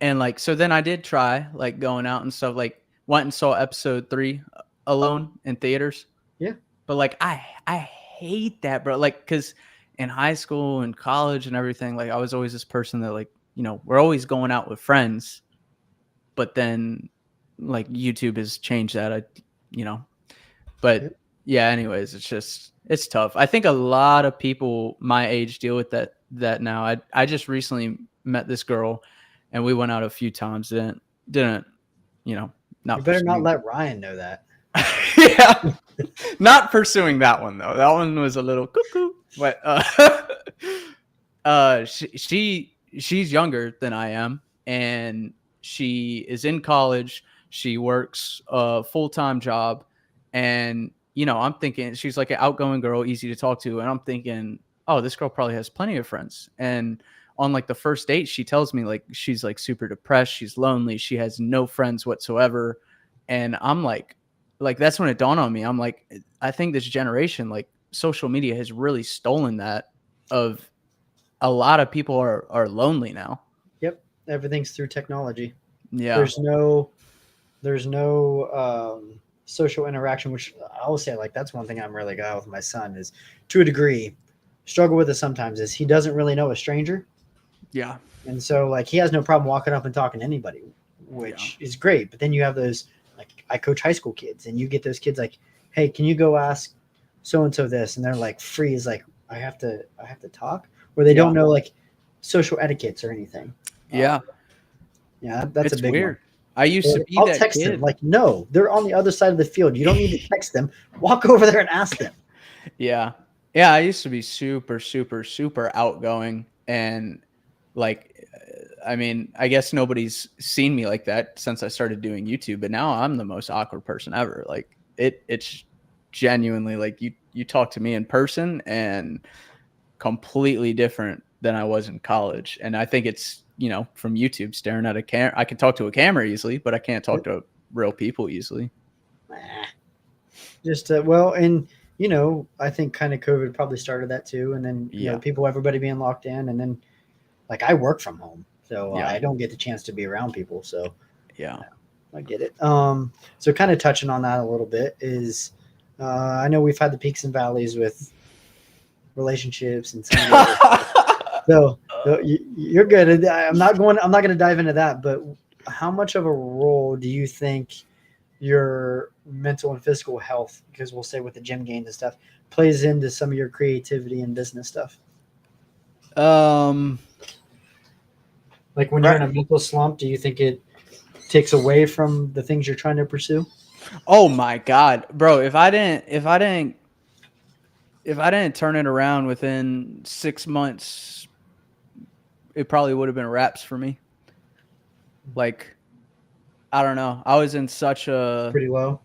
And like so then I did try like going out and stuff, like went and saw episode 3 alone in theaters.
Yeah.
But like I hate that, bro. Like because in high school and college and everything, like I was always this person that like, we're always going out with friends, but then like YouTube has changed that. But yeah, anyways, it's tough. I think a lot of people my age deal with that now. I just recently met this girl and we went out a few times. Didn't not.
You better not let Ryan know that.
Yeah, not pursuing that one though. That one was a little cuckoo. But she's younger than I am, and she is in college. She works a full-time job, and I'm thinking she's like an outgoing girl, easy to talk to, and I'm thinking, oh, this girl probably has plenty of friends. And on like the first date, she tells me like she's like super depressed, she's lonely, she has no friends whatsoever. And I'm like that's when it dawned on me. I'm like, I think this generation, like social media has really stolen that of a lot of people are lonely now.
Yep. Everything's through technology.
Yeah.
There's no social interaction, which I will say, like, that's one thing I'm really good with my son is, to a degree, struggle with it sometimes, is he doesn't really know a stranger.
Yeah.
And so, like, he has no problem walking up and talking to anybody, which is great. But then you have those, like, I coach high school kids, and you get those kids like, hey, can you go ask so-and-so this? And they're like, freeze, like, I have to talk, or they don't know like social etiquettes or anything.
Yeah.
That's
it's
a big
weird.
one.
I used to be
I'll
that
text
kid.
them like, no, they're on the other side of the field. You don't need to text them. Walk over there and ask them.
Yeah. I used to be super, super, super outgoing, and like, I mean, I guess nobody's seen me like that since I started doing YouTube, but now I'm the most awkward person ever. Like it's genuinely like you talk to me in person and completely different than I was in college. And I think it's, from YouTube staring at a camera. I can talk to a camera easily, but I can't talk to real people easily.
Just well, and I think kind of COVID probably started that too. And then everybody being locked in, and then like I work from home, So
Yeah.
I don't get the chance to be around people. So
Yeah.
I get it. So kind of touching on that a little bit is, I know we've had the peaks and valleys with relationships and some of the other stuff. So you're good. I'm not going. I'm not going to dive into that. But how much of a role do you think your mental and physical health, because we'll say with the gym gains and stuff, plays into some of your creativity and business stuff? Like when you're in a mental slump, do you think it takes away from the things you're trying to pursue?
Oh my God, bro. If I didn't turn it around within 6 months, it probably would have been wraps for me. Like, I don't know. I was in such a,
Pretty low.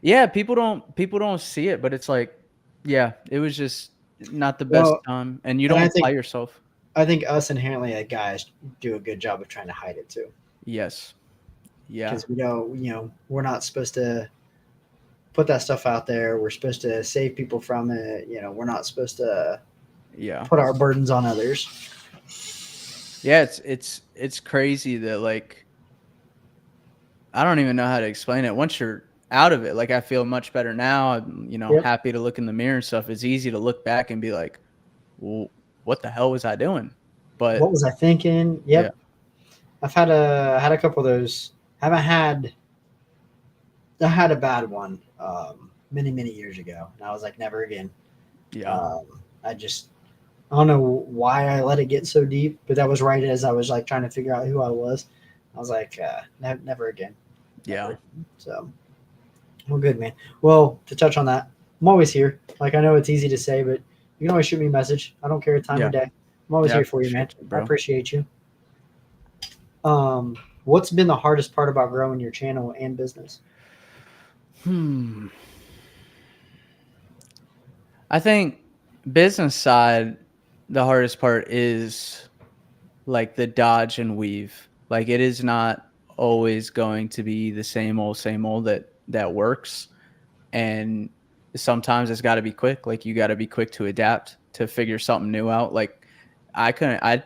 yeah, people don't see it, but it's like, yeah, it was just not the best
Well,
time, and you
and
don't apply yourself.
I think us inherently as guys do a good job of trying to hide it too,
Yes. Yeah.
because we're not supposed to put that stuff out there. We're supposed to save people from it. We're not supposed to
Yeah.
put our burdens on others.
Yeah, it's crazy that, like, I don't even know how to explain it. Once you're out of it, like, I feel much better now. I'm,
Yep.
happy to look in the mirror and stuff. It's easy to look back and be like, well, what the hell was I doing?
What
But
was I thinking?
yeah,
Yep. I had a couple of those. I had a bad one many years ago, and I was like, never again.
yeah,
I don't know why I let it get so deep, but that was right as I was like trying to figure out who I was. I was like, never again.
yeah,
Never. So, well, good, man. Well, to touch on that, I'm always here. Like, I know it's easy to say, but you can always shoot me a message. I don't care time
yeah,
or day. I'm always
yeah. I
here for you, man.
appreciate you,
I
bro.
appreciate you. What's been the hardest part about growing your channel and business?
I think business side, the hardest part is like the dodge and weave. Like, it is not always going to be the same old that works. And sometimes it's got to be quick. Like, you got to be quick to adapt, to figure something new out. Like, I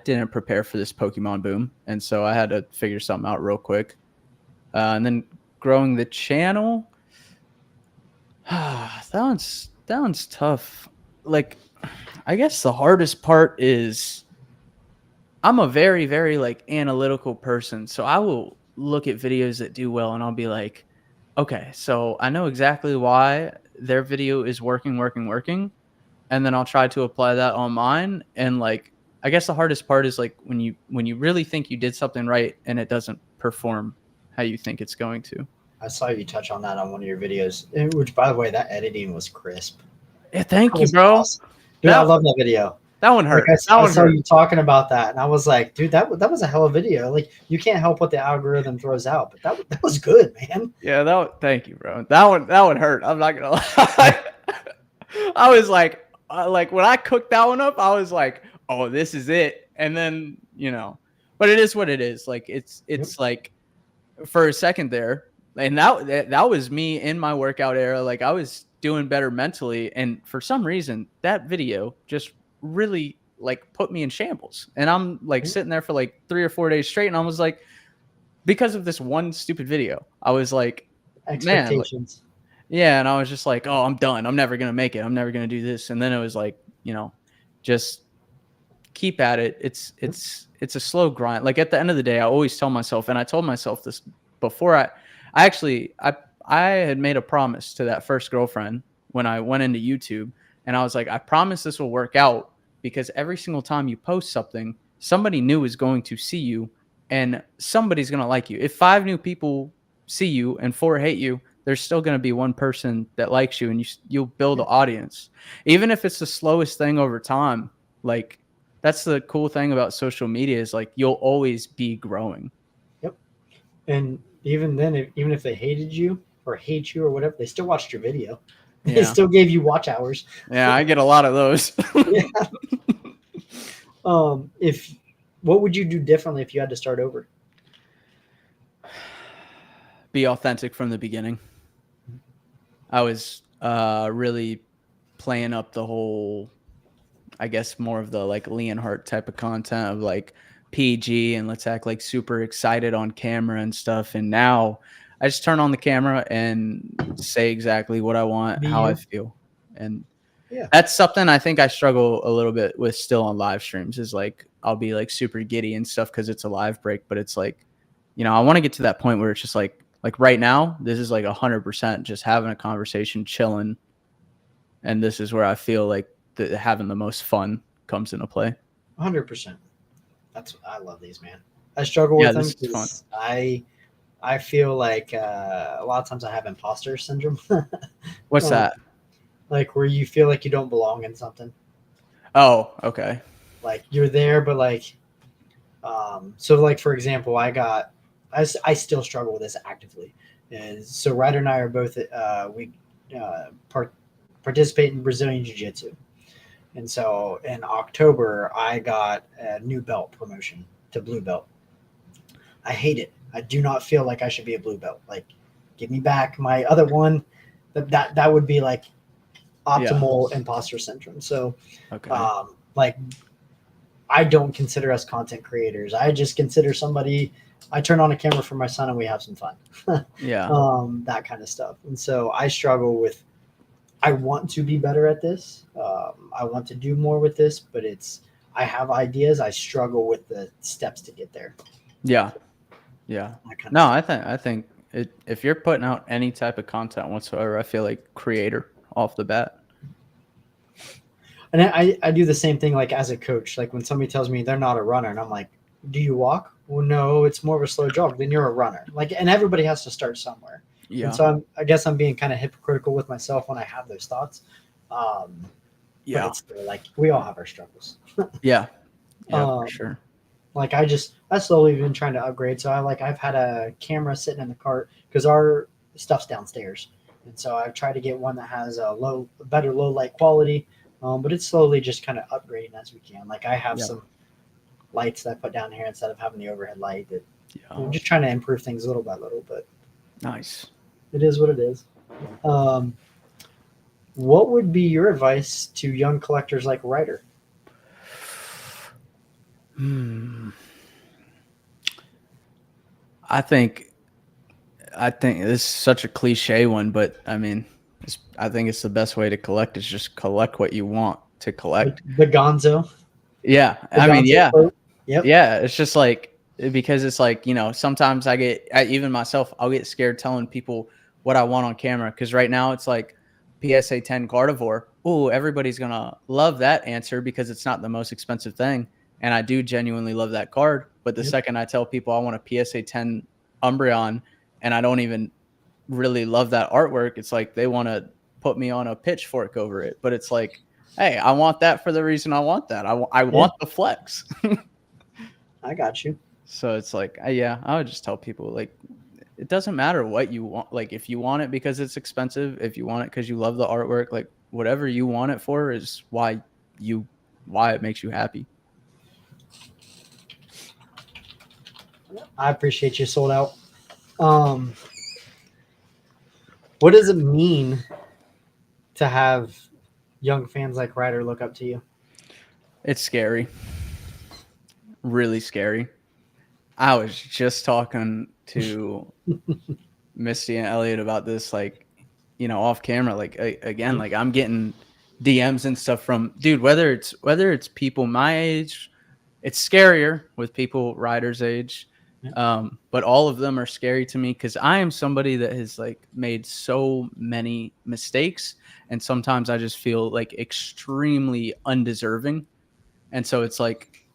didn't prepare for this Pokemon boom, and so I had to figure something out real quick. And then growing the channel, that one's tough. Like, I guess the hardest part is I'm a very, very, like, analytical person. So I will look at videos that do well and I'll be like, okay, so I know exactly why their video is working. And then I'll try to apply that on mine. And, like, I guess the hardest part is, like, when you really think you did something right and it doesn't perform how you think it's going to.
I saw you touch on that on one of your videos, which, by the way, that editing was crisp.
Yeah,
That
thank you,
was
bro.
awesome. Dude, I love that video.
That one
Like
hurt. That
I
one
saw
hurt.
you talking about that, and I was like, dude, that was a hell of a video. Like, you can't help what the algorithm throws out, but that was good, man.
Yeah, thank you, bro. That one hurt. I'm not gonna lie. I was like when I cooked that one up, I was like, oh, this is it. And then, but it is what it is. Like, it's
Yep.
like, for a second there, and that was me in my workout era. Like, I was doing better mentally, and for some reason that video just really, like, put me in shambles. And I'm, like, sitting there for like 3 or 4 days straight, and I was like, because of this one stupid video, I was like, man, like,
Expectations.
yeah. And I was just like, oh, I'm done. I'm never gonna make it. I'm never gonna do this. And then it was like, just keep at it. It's a slow grind. Like, at the end of the day, I always tell myself, and I told myself this before I had made a promise to that first girlfriend when I went into YouTube, and I was like, I promise this will work out, because every single time you post something, somebody new is going to see you, and somebody's going to like you. If 5 new people see you and 4 hate you, there's still going to be one person that likes you, and you'll build an audience. Even if it's the slowest thing over time, like, that's the cool thing about social media, is, like, you'll always be growing.
Yep. And even then, even if they hated you or hate you or whatever, they still watched your video. They
Yeah.
still gave you watch hours.
Yeah, I get a lot of those.
Yeah. What would you do differently if you had to start over?
Be authentic from the beginning. I was really playing up the whole, I guess, more of the, like, Leonhardt type of content of, like, PG and let's act like super excited on camera and stuff. And now I just turn on the camera and say exactly what I want,
Be
how I
you.
feel. And
Yeah.
that's something I think I struggle a little bit with still on live streams is like, I'll be like super giddy and stuff because it's a live break, but it's like, I want to get to that point where it's just like right now, this is like 100% just having a conversation, chilling. And this is where I feel like having the most fun comes into play.
100%. I love these, man. I struggle
Yeah,
with them
this is fun.
because I feel like a lot of times I have imposter syndrome.
What's that?
Like where you feel like you don't belong in something.
Oh, okay.
Like you're there, but like, so like for example, I still struggle with this actively. So Ryder and I are both participate in Brazilian Jiu Jitsu. And so in October, I got a new belt promotion to blue belt. I hate it. I do not feel like I should be a blue belt. Like, give me back my other one. That would be like optimal imposter syndrome. So,
Okay.
like, I don't consider us content creators. I just consider somebody. I turn on a camera for my son and we have some fun.
Yeah.
That kind of stuff. And so I struggle with. I want to be better at this. I want to do more with this, but I have ideas. I struggle with the steps to get there.
Yeah. Yeah. No, I think if you're putting out any type of content whatsoever, I feel like creator off the bat.
And I do the same thing like as a coach. Like when somebody tells me they're not a runner, and I'm like, "Do you walk?" Well, no, it's more of a slow jog. Then you're a runner. Like, and everybody has to start somewhere.
Yeah.
And so I guess I'm being kind of hypocritical with myself when I have those thoughts.
Yeah.
But it's still, like we all have our struggles.
Yeah. Yeah, for sure.
Like I slowly been trying to upgrade. So I've had a camera sitting in the cart because our stuff's downstairs, and so I've tried to get one that has a better low light quality. But it's slowly just kind of upgrading as we can. Like I have some lights that I put down here instead of having the overhead light. I'm just trying to improve things little by little. But
nice.
It is what it is. What would be your advice to young collectors like Ryder?
I think this is such a cliche one, but I mean, I think it's the best way to collect is just collect what you want to collect.
The Gonzo.
Yeah. Yeah.
Yep.
Yeah. It's just like, because it's like, sometimes even myself, I'll get scared telling people what I want on camera. Cause right now it's like PSA 10 Gardevoir. Oh, everybody's going to love that answer because it's not the most expensive thing. And I do genuinely love that card. But the second I tell people I want a PSA 10 Umbreon and I don't even really love that artwork, it's like they want to put me on a pitchfork over it. But it's like, hey, I want that for the reason I want that. I want the flex.
I got you.
So it's like, I would just tell people, like, it doesn't matter what you want. Like, if you want it because it's expensive, if you want it because you love the artwork, like, whatever you want it for is why it makes you happy.
I appreciate you sold out. What does it mean to have young fans like Ryder look up to you?
It's scary. Really scary. I was just talking to Misty and Elliot about this, like, off camera, like, again, like I'm getting DMs and stuff from, dude, whether it's people my age, it's scarier with people Ryder's age. But all of them are scary to me because I am somebody that has like made so many mistakes, and sometimes I just feel like extremely undeserving. And so it's like,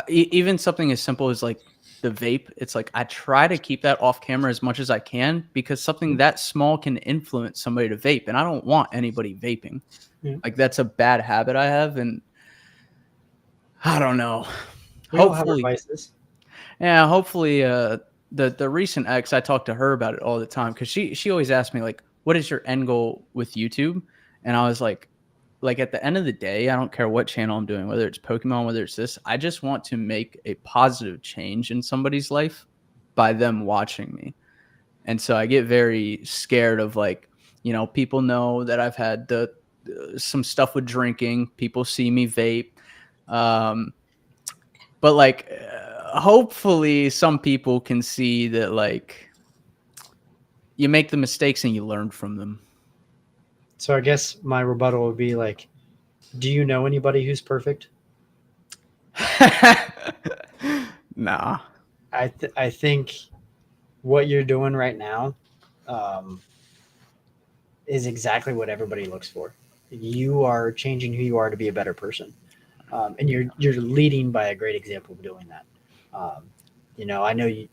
even something as simple as like the vape, it's like I try to keep that off camera as much as I can because something that small can influence somebody to vape, and I don't want anybody vaping. Like that's a bad habit I have, and I don't know.
We all have our vices.
Yeah, hopefully the recent ex, I talk to her about it all the time because she always asks me, like, what is your end goal with YouTube? And I was like at the end of the day, I don't care what channel I'm doing, whether it's Pokemon, whether it's this, I just want to make a positive change in somebody's life by them watching me. And so I get very scared of, like, people know that I've had some stuff with drinking. People see me vape. But like hopefully some people can see that, like, you make the mistakes and you learn from them.
So I guess my rebuttal would be like, do you know anybody who's perfect?
Nah.
I think what you're doing right now is exactly what everybody looks for. You are changing who you are to be a better person, and you're leading by a great example of doing that. I know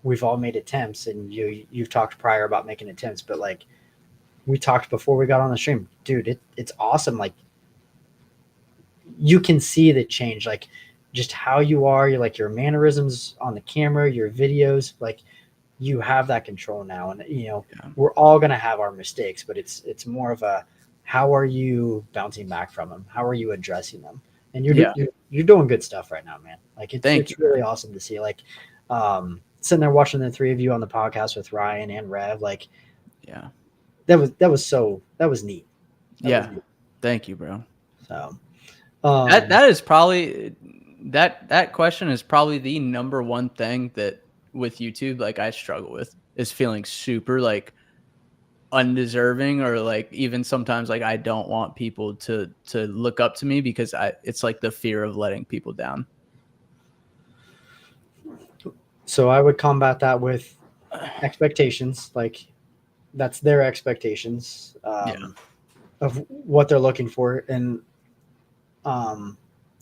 we've all made attempts, and you've talked prior about making attempts, but like we talked before we got on the stream, dude, it's awesome. Like you can see the change, like just how you are. You're like your mannerisms on the camera, your videos, like you have that control now. And we're all gonna have our mistakes, but it's more of a how are you bouncing back from them? How are you addressing them? And you're doing good stuff right now, man. Like it's really awesome to see. Like sitting there watching the three of you on the podcast with Ryan and Rev, like that was neat. Was neat.
Thank you, bro.
So
that is probably that question is probably the number one thing that with YouTube, like I struggle with, is feeling super like undeserving, or like even sometimes like I don't want people to look up to me because it's like the fear of letting people down.
So I would combat that with expectations. Like that's their expectations of what they're looking for. And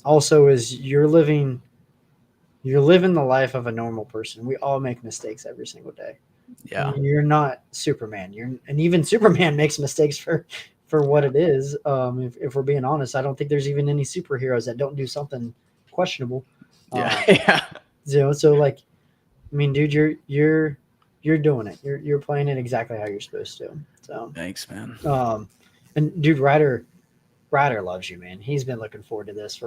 also is you're living the life of a normal person. We all make mistakes every single day.
Yeah.
You're not Superman. And even Superman makes mistakes for what it is. If we're being honest, I don't think there's even any superheroes that don't do something questionable. So like, I mean, dude, you're doing it. You're playing it exactly how you're supposed to. So
thanks, man.
And dude, Ryder loves you, man. He's been looking forward to this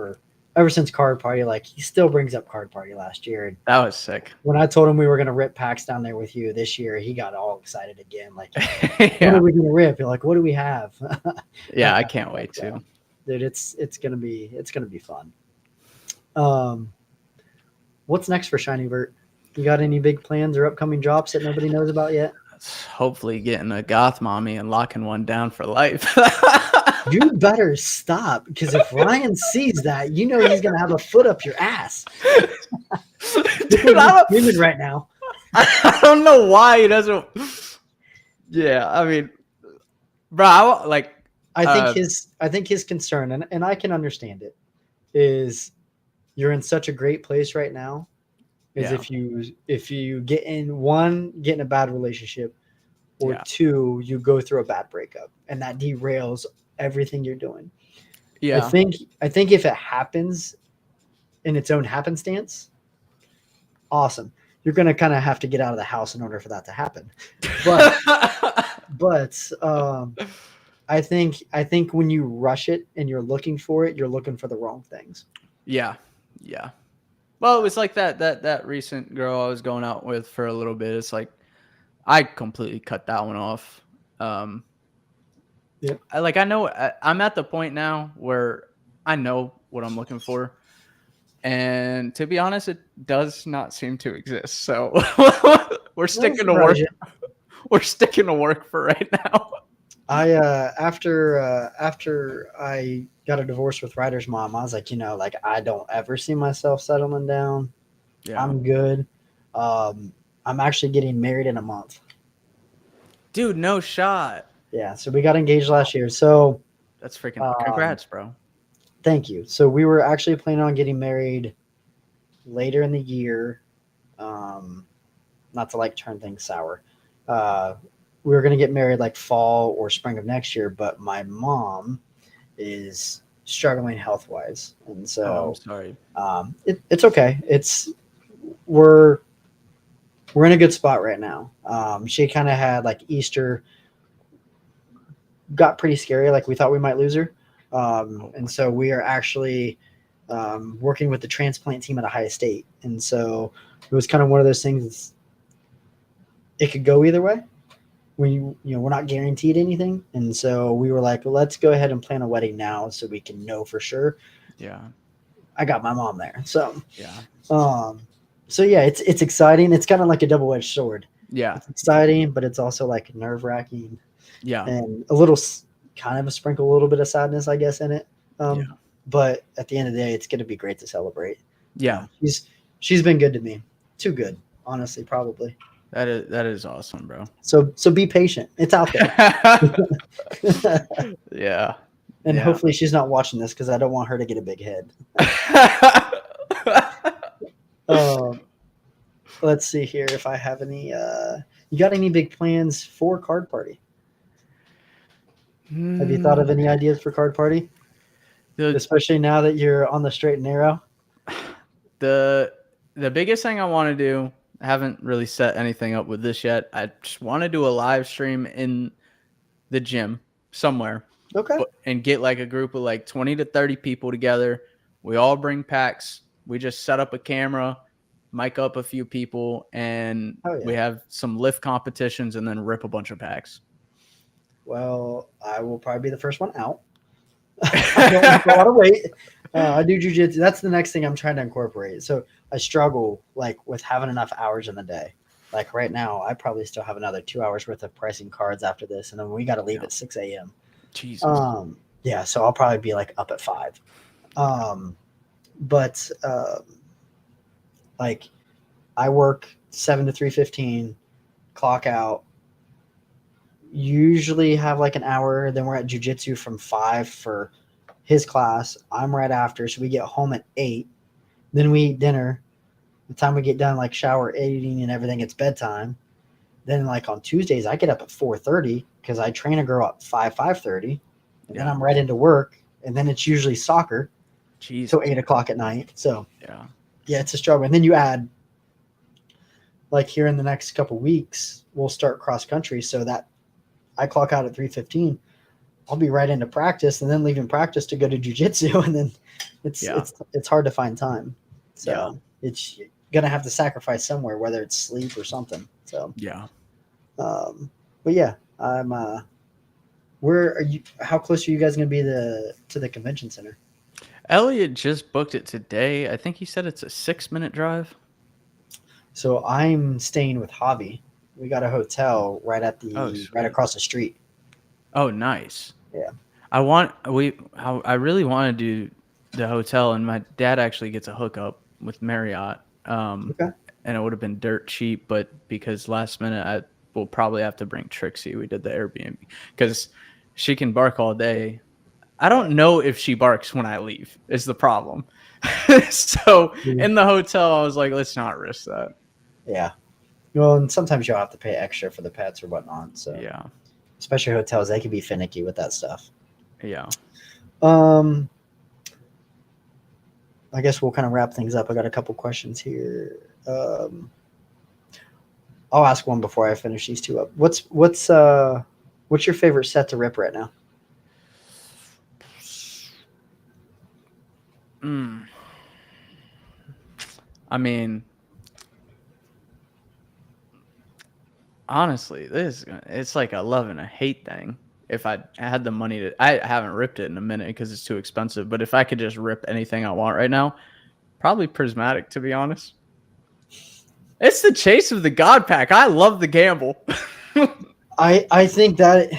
ever since Card Party. Like he still brings up Card Party last year. And
that was sick.
When I told him we were gonna rip packs down there with you this year, he got all excited again. Like, what are we gonna rip? You're like, what do we have?
Yeah, I can't wait to.
Dude, it's gonna be fun. What's next for Shiny Vert? You got any big plans or upcoming drops that nobody knows about yet?
Hopefully getting a goth mommy and locking one down for life.
You better stop, because if Ryan sees that, he's gonna have a foot up your ass. Dude, I'm screaming right now.
I don't know why he doesn't. Yeah, I mean, bro, I think his concern, and I can understand it, is you're in such a great place right now. Is if you get in a bad relationship, or two, you go through a bad breakup, and that derails everything you're doing. Yeah. I think if it happens in its own happenstance, awesome. You're going to kind of have to get out of the house in order for that to happen. But I think when you rush it and you're looking for it, you're looking for the wrong things. Yeah. Yeah. Well, it was like that recent girl I was going out with for a little bit. It's like I completely cut that one off.
Yeah.
I know I'm at the point now where I know what I'm looking for. And to be honest, it does not seem to exist. So we're sticking to work. We're sticking to work for right now.
After I got a divorce with Ryder's mom, I was like, I don't ever see myself settling down. Yeah. I'm good. I'm actually getting married in a month.
Dude, no shot.
Yeah, so we got engaged last year. So
that's freaking congrats, bro.
Thank you. So we were actually planning on getting married later in the year. Not to turn things sour. We were going to get married fall or spring of next year, but my mom is struggling health-wise. And so
I'm sorry.
It's okay. We're in a good spot right now. She kind of had Easter got pretty scary. We thought we might lose her. And so we are actually working with the transplant team at Ohio State. And so it was kind of one of those things. It could go either way. We're not guaranteed anything. And so we were like, let's go ahead and plan a wedding now so we can know for sure.
Yeah.
I got my mom there. So,
yeah.
So yeah, it's exciting. It's kind of like a double-edged sword.
Yeah.
It's exciting, but it's also like nerve-wracking
Yeah.
and a little kind of a sprinkle, a little bit of sadness, I guess, in it.
Yeah.
But at the end of the day, it's going to be great to celebrate.
Yeah.
She's been good to me. Too good, honestly, probably.
That is awesome, bro.
So be patient. It's out there.
Yeah.
And
Yeah.
hopefully she's not watching this because I don't want her to get a big head. Let's see here if I have any. You got any big plans for card party? Have you thought of any ideas for card party? Especially now that you're on the straight and narrow.
The biggest thing I want to do, I haven't really set anything up with this yet. I just want to do a live stream in the gym somewhere.
Okay.
And get like a group of like 20 to 30 people together. We all bring packs. We just set up a camera, mic up a few people, and we have some lift competitions and then rip a bunch of packs.
Well, I will probably be the first one out. I don't have a lot of weight. I do jujitsu. That's the next thing I'm trying to incorporate. So I struggle like with having enough hours in the day. Like right now, I probably still have another 2 hours worth of pricing cards after this, and then we got to leave at 6 a.m.
Jesus.
Yeah, so I'll probably be like up at 5. But like I work 7 to 3:15, clock out. Usually have like an hour. Then we're at jujitsu from 5 for his class. I'm right after, so we get home at 8. Then we eat dinner. The time we get done, like shower, eating, and everything, it's bedtime. Then like on Tuesdays, I get up at 4:30 because I train a girl at 5:30, and then I'm right into work, and then it's usually soccer. Till 8 o'clock at night. So yeah, it's a struggle. And then you add like here in the next couple weeks, we'll start cross country. So that I clock out at 3:15. I'll be right into practice and then leaving practice to go to jujitsu, and then it's hard to find time. So it's gonna have to sacrifice somewhere, whether it's sleep or something. So but yeah, I'm. Where are you? How close are you guys gonna be to the convention center?
Elliot just booked it today. I think he said it's a 6-minute drive.
So I'm staying with Javi. We got a hotel right at the right across the street.
Oh, nice.
Yeah.
I really want to do the hotel, and my dad actually gets a hookup with Marriott. Okay. And it would have been dirt cheap, but because last minute I will probably have to bring Trixie. We did the Airbnb because she can bark all day. I don't know if she barks when I leave is the problem. So in the hotel, I was like, let's not risk that.
Yeah. Well, and sometimes you'll have to pay extra for the pets or whatnot. So
yeah,
especially hotels, they can be finicky with that stuff.
Yeah.
I guess we'll kind of wrap things up. I got a couple questions here. I'll ask one before I finish these two up. What's your favorite set to rip right now?
I mean, honestly, it's like a love and a hate thing. If I had the money I haven't ripped it in a minute because it's too expensive. But if I could just rip anything I want right now, probably prismatic, to be honest. It's the chase of the God Pack. I love the gamble.
I think that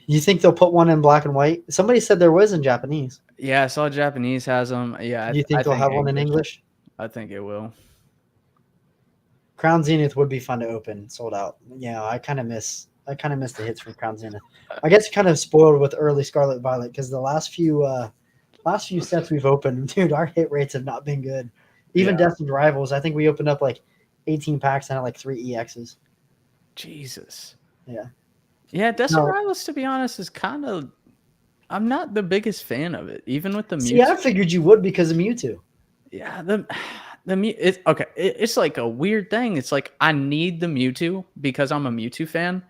you think they'll put one in black and white. Somebody said there was in Japanese.
Yeah, I saw Japanese has them. Yeah,
you think they'll have one in English?
I think it will.
Crown Zenith would be fun to open, sold out. Yeah, I kind of miss the hits from Crown Zenith. I guess kind of spoiled with early Scarlet Violet because the last few sets we've opened, dude, our hit rates have not been good. Even Destined Rivals, I think we opened up like 18 packs and had like 3 EXs.
Jesus.
Yeah.
Yeah, Destined Rivals, to be honest, is kind of. I'm not the biggest fan of it, even with the Mewtwo.
See, I figured you would because of Mewtwo.
Yeah, it's okay. It's like a weird thing. It's like I need the Mewtwo because I'm a Mewtwo fan,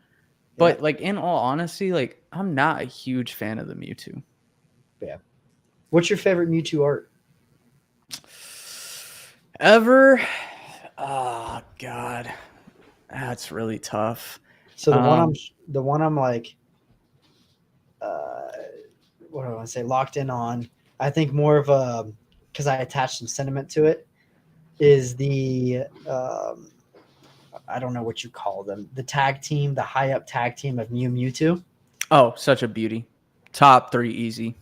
but like in all honesty, like I'm not a huge fan of the Mewtwo.
Yeah. What's your favorite Mewtwo art?
Ever? Oh God, that's really tough.
So the one I'm like, what do I want to say? Locked in on. I think more of a because I attached some sentiment to it. is the I don't know what you call them, the tag team, the high up tag team of Mewtwo.
Oh, such a beauty. Top 3 easy.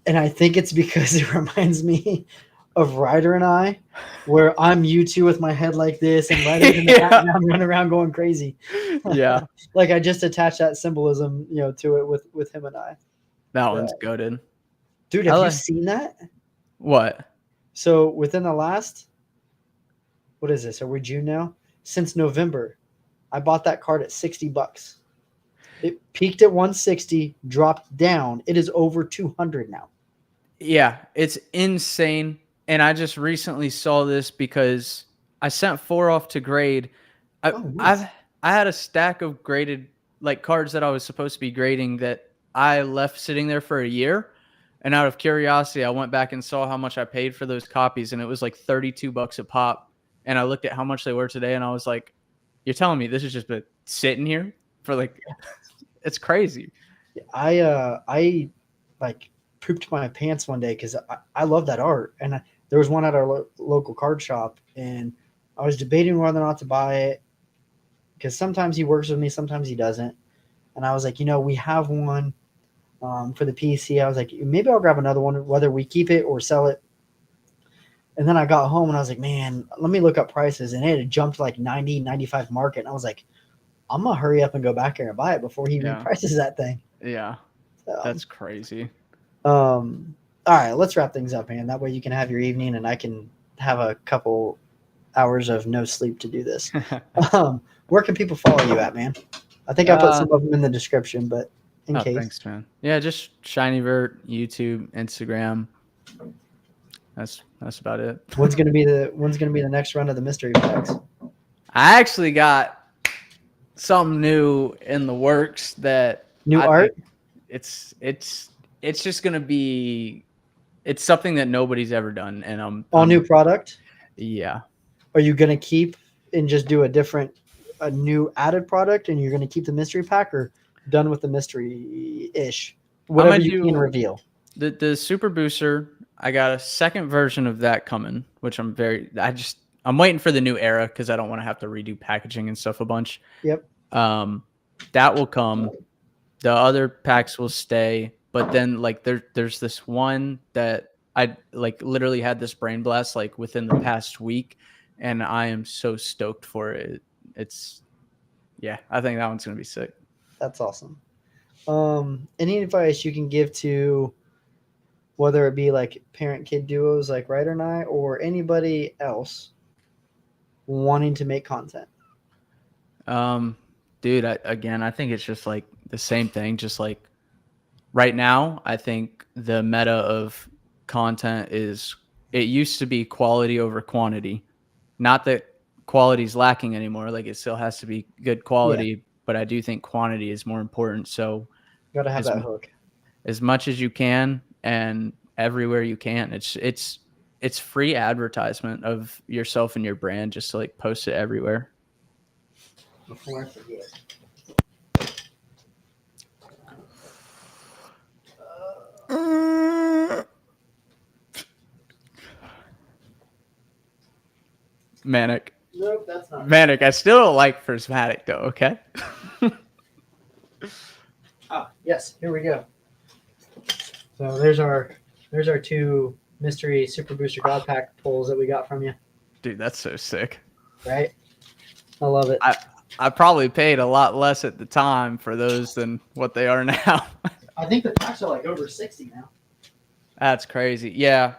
And I think it's because it reminds me of Ryder and I, where I'm Mewtwo with my head like this, and Ryder's in the
Yeah.
background running around going crazy.
Yeah.
Like I just attached that symbolism, to it with him and I.
That one's goated.
Dude, have you seen that?
What?
So within the last, what is this? Are we June now? Since November, I bought that card at $60. It peaked at 160, dropped down. It is over 200 now.
Yeah, it's insane. And I just recently saw this because I sent 4 off to grade. I had a stack of graded like cards that I was supposed to be grading that I left sitting there for a year. And out of curiosity, I went back and saw how much I paid for those copies, and it was like $32 a pop. And I looked at how much they were today, and I was like, "You're telling me this has just been sitting here for like?" It's crazy.
I like pooped my pants one day because I love that art, and there was one at our local card shop, and I was debating whether or not to buy it because sometimes he works with me, sometimes he doesn't, and I was like, we have one for the PC. I was like, maybe I'll grab another one, whether we keep it or sell it. And then I got home and I was like, man, let me look up prices, and it had jumped like 90, 95 market, and I was like, I'm gonna hurry up and go back there and buy it before he reprices that thing.
Yeah, that's crazy.
All right, let's wrap things up, man. That way you can have your evening, and I can have a couple hours of no sleep to do this. Where can people follow you at, man? I think I put some of them in the description, but in case.
Thanks, man. Yeah, just Shiny Vert, YouTube, Instagram. That's about it.
When's gonna be the next run of the mystery packs?
I actually got something new in the works that
art.
It's just gonna be. It's something that nobody's ever done, and I'm
new product.
Yeah.
Are you gonna keep and just do a new added product, and you're gonna keep the mystery pack, or done with the mystery ish? Whatever you can reveal.
The super booster. I got a second version of that coming, which I'm waiting for the new era because I don't want to have to redo packaging and stuff a bunch.
Yep.
That will come. The other packs will stay, but then like there's this one that I like literally had this brain blast like within the past week, and I am so stoked for it. I think that one's gonna be sick.
That's awesome. Any advice you can give to whether it be like parent-kid duos like Ryder and I, or anybody else wanting to make content?
Dude, I think it's just like the same thing. Just like right now, I think the meta of content it used to be quality over quantity. Not that quality is lacking anymore. Like it still has to be good quality, but I do think quantity is more important. So
gotta have that hook
as much as you can and everywhere you can. It's free advertisement of yourself and your brand. Just to like post it everywhere.
Before I forget.
Manic.
Nope, that's not
Manic. I still don't like prismatic though. Okay.
Yes. Here we go. So there's our 2 mystery super booster god pack pulls that we got from you.
Dude, that's so sick.
Right? I love it.
I probably paid a lot less at the time for those than what they are now.
I think the packs are like over 60 now.
That's crazy. Yeah.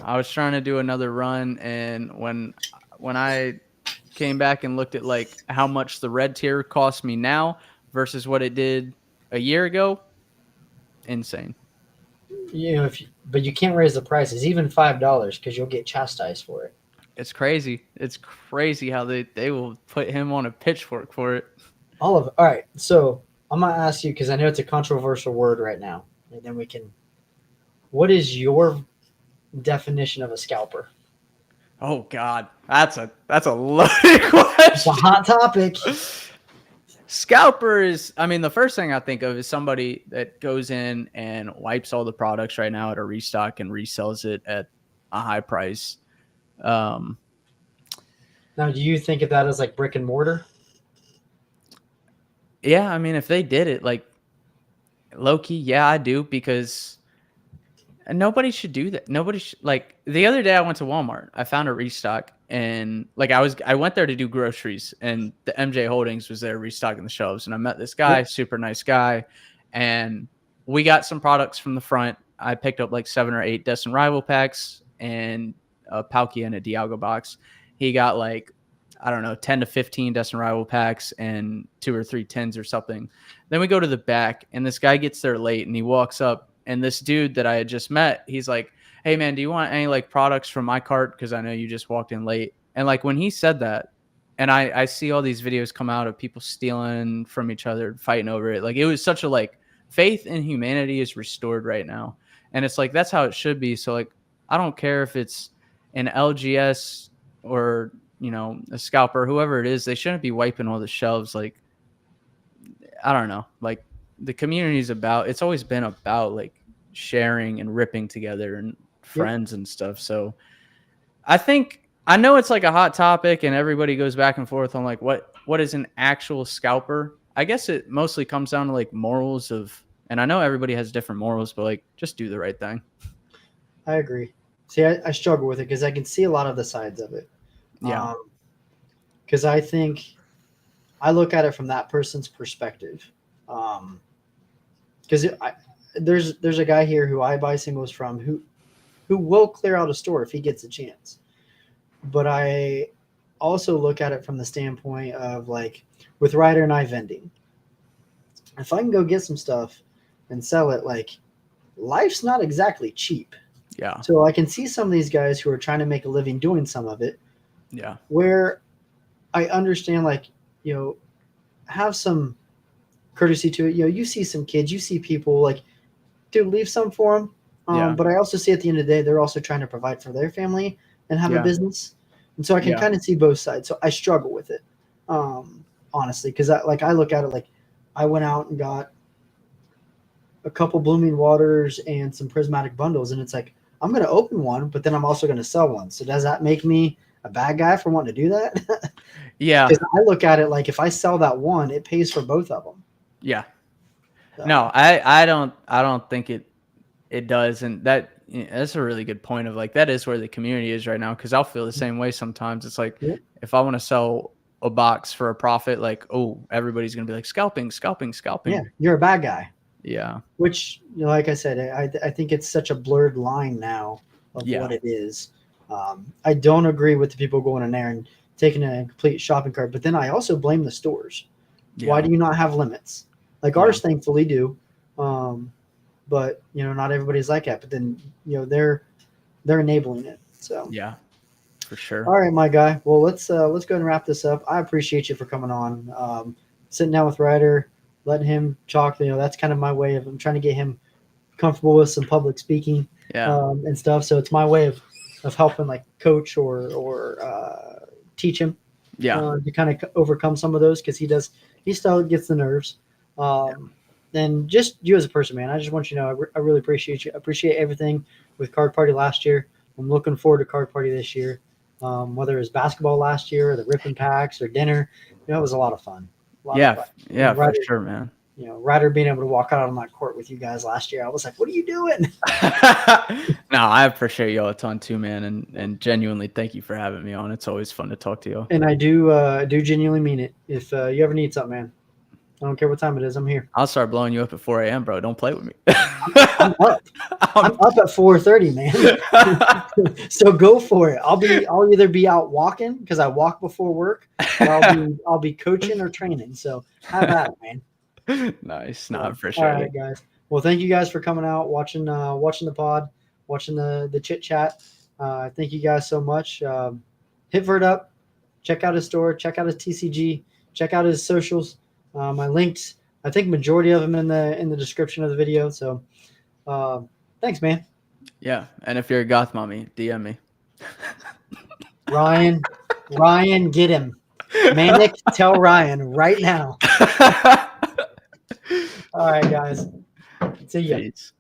I was trying to do another run, and when I came back and looked at like how much the red tier costs me now versus what it did a year ago, insane.
But you can't raise the prices, even $5, because you'll get chastised for it.
It's crazy. It's crazy how they will put him on a pitchfork for it.
All right. So I'm gonna ask you, because I know it's a controversial word right now, and then we can. What is your definition of a scalper?
Oh God, that's a loaded question.
It's a hot topic.
Scalper is, the first thing I think of is somebody that goes in and wipes all the products right now at a restock and resells it at a high price.
Now, do you think of that as like brick and mortar?
Yeah, I mean, if they did it like low key, yeah, I do, because nobody should do that. Nobody should, like, the other day I went to Walmart. I found a restock, and like I went there to do groceries, and the MJ Holdings was there restocking the shelves, and I met this guy,
Yep.
super nice guy, and we got some products from the front. I picked up like 7 or 8 Destin Rival packs and a Palkia and a Dialga box. He got like, I don't know, 10 to 15 Destin Rival packs and 2 or 3 tins or something. Then we go to the back, and this guy gets there late, and he walks up, and this dude that I had just met, he's like, "Hey man, do you want any like products from my cart? Because I know you just walked in late." And like when he said that, and I see all these videos come out of people stealing from each other, fighting over it. Like it was such a like faith in humanity is restored right now. And it's like that's how it should be. So like I don't care if it's an LGS or, you know, a scalper, whoever it is, they shouldn't be wiping all the shelves. Like I don't know. Like the community is about, it's always been about like sharing and ripping together and friends and stuff. So I think, I know it's like a hot topic and everybody goes back and forth on like what is an actual scalper. I guess it mostly comes down to like morals of, and I know everybody has different morals, but like just do the right thing.
I agree. See, I struggle with it because I can see a lot of the sides of it.
Yeah.
Because I think I look at it from that person's perspective. Because there's a guy here who I buy singles from who will clear out a store if he gets a chance. But I also look at it from the standpoint of like with Ryder and I vending. If I can go get some stuff and sell it, like life's not exactly cheap.
Yeah.
So I can see some of these guys who are trying to make a living doing some of it.
Yeah.
Where I understand, like, you know, have some courtesy to it. You know, you see some kids, you see people like, dude, leave some for them.
Yeah.
But I also see at the end of the day, they're also trying to provide for their family and have a business. And so I can kind of see both sides. So I struggle with it, honestly, because I look at it like I went out and got a couple Blooming Waters and some prismatic bundles. And it's like, I'm going to open one, but then I'm also going to sell one. So does that make me a bad guy for wanting to do that?
Yeah.
Because I look at it like if I sell that one, it pays for both of them.
Yeah.
So.
No, I don't think it does. And that's a really good point of like, that is where the community is right now. Cause I'll feel the same way sometimes. It's like, if I want to sell a box for a profit, like, oh, everybody's going to be like scalping.
Yeah. You're a bad guy.
Yeah.
Which, you know, like I said, I think it's such a blurred line now of what it is. I don't agree with the people going in there and taking a complete shopping cart, but then I also blame the stores. Yeah. Why do you not have limits? Like ours, thankfully, do. But you know, not everybody's like that. But then, you know, they're enabling it. So
yeah, for sure.
All right, my guy. Well, let's go and wrap this up. I appreciate you for coming on. Sitting down with Ryder, letting him talk. You know, that's kind of my way of, I'm trying to get him comfortable with some public speaking and stuff. So it's my way of helping like coach or teach him to kind of overcome some of those, because he still gets the nerves. And just you as a person, man, I just want you to know I really appreciate you. I appreciate everything with Card Party last year. I'm looking forward to Card Party this year. Whether it was basketball last year or the ripping packs or dinner, you know, it was a lot of fun.
Yeah, for sure, man.
You know, Ryder being able to walk out on that court with you guys last year, I was like, what are you doing?
No, I appreciate y'all a ton too, man. And genuinely thank you for having me on. It's always fun to talk to you.
And I do genuinely mean it. If you ever need something, man, I don't care what time it is, I'm here.
I'll start blowing you up at 4 a.m., bro. Don't play with me.
I'm up. I'm up at 4:30, man. So go for it. I'll either be out walking because I walk before work, or I'll be coaching or training. So have at it, man.
Nice. No, I appreciate it.
All right, guys. Well, thank you guys for coming out, watching the pod, watching the chit chat. Thank you guys so much. Hit Vert up. Check out his store. Check out his TCG. Check out his socials. I linked, I think, majority of them in the description of the video. So, thanks, man.
Yeah, and if you're a goth mommy, DM me.
Ryan, get him. Manic, tell Ryan right now. All right, guys. See ya.
Peace.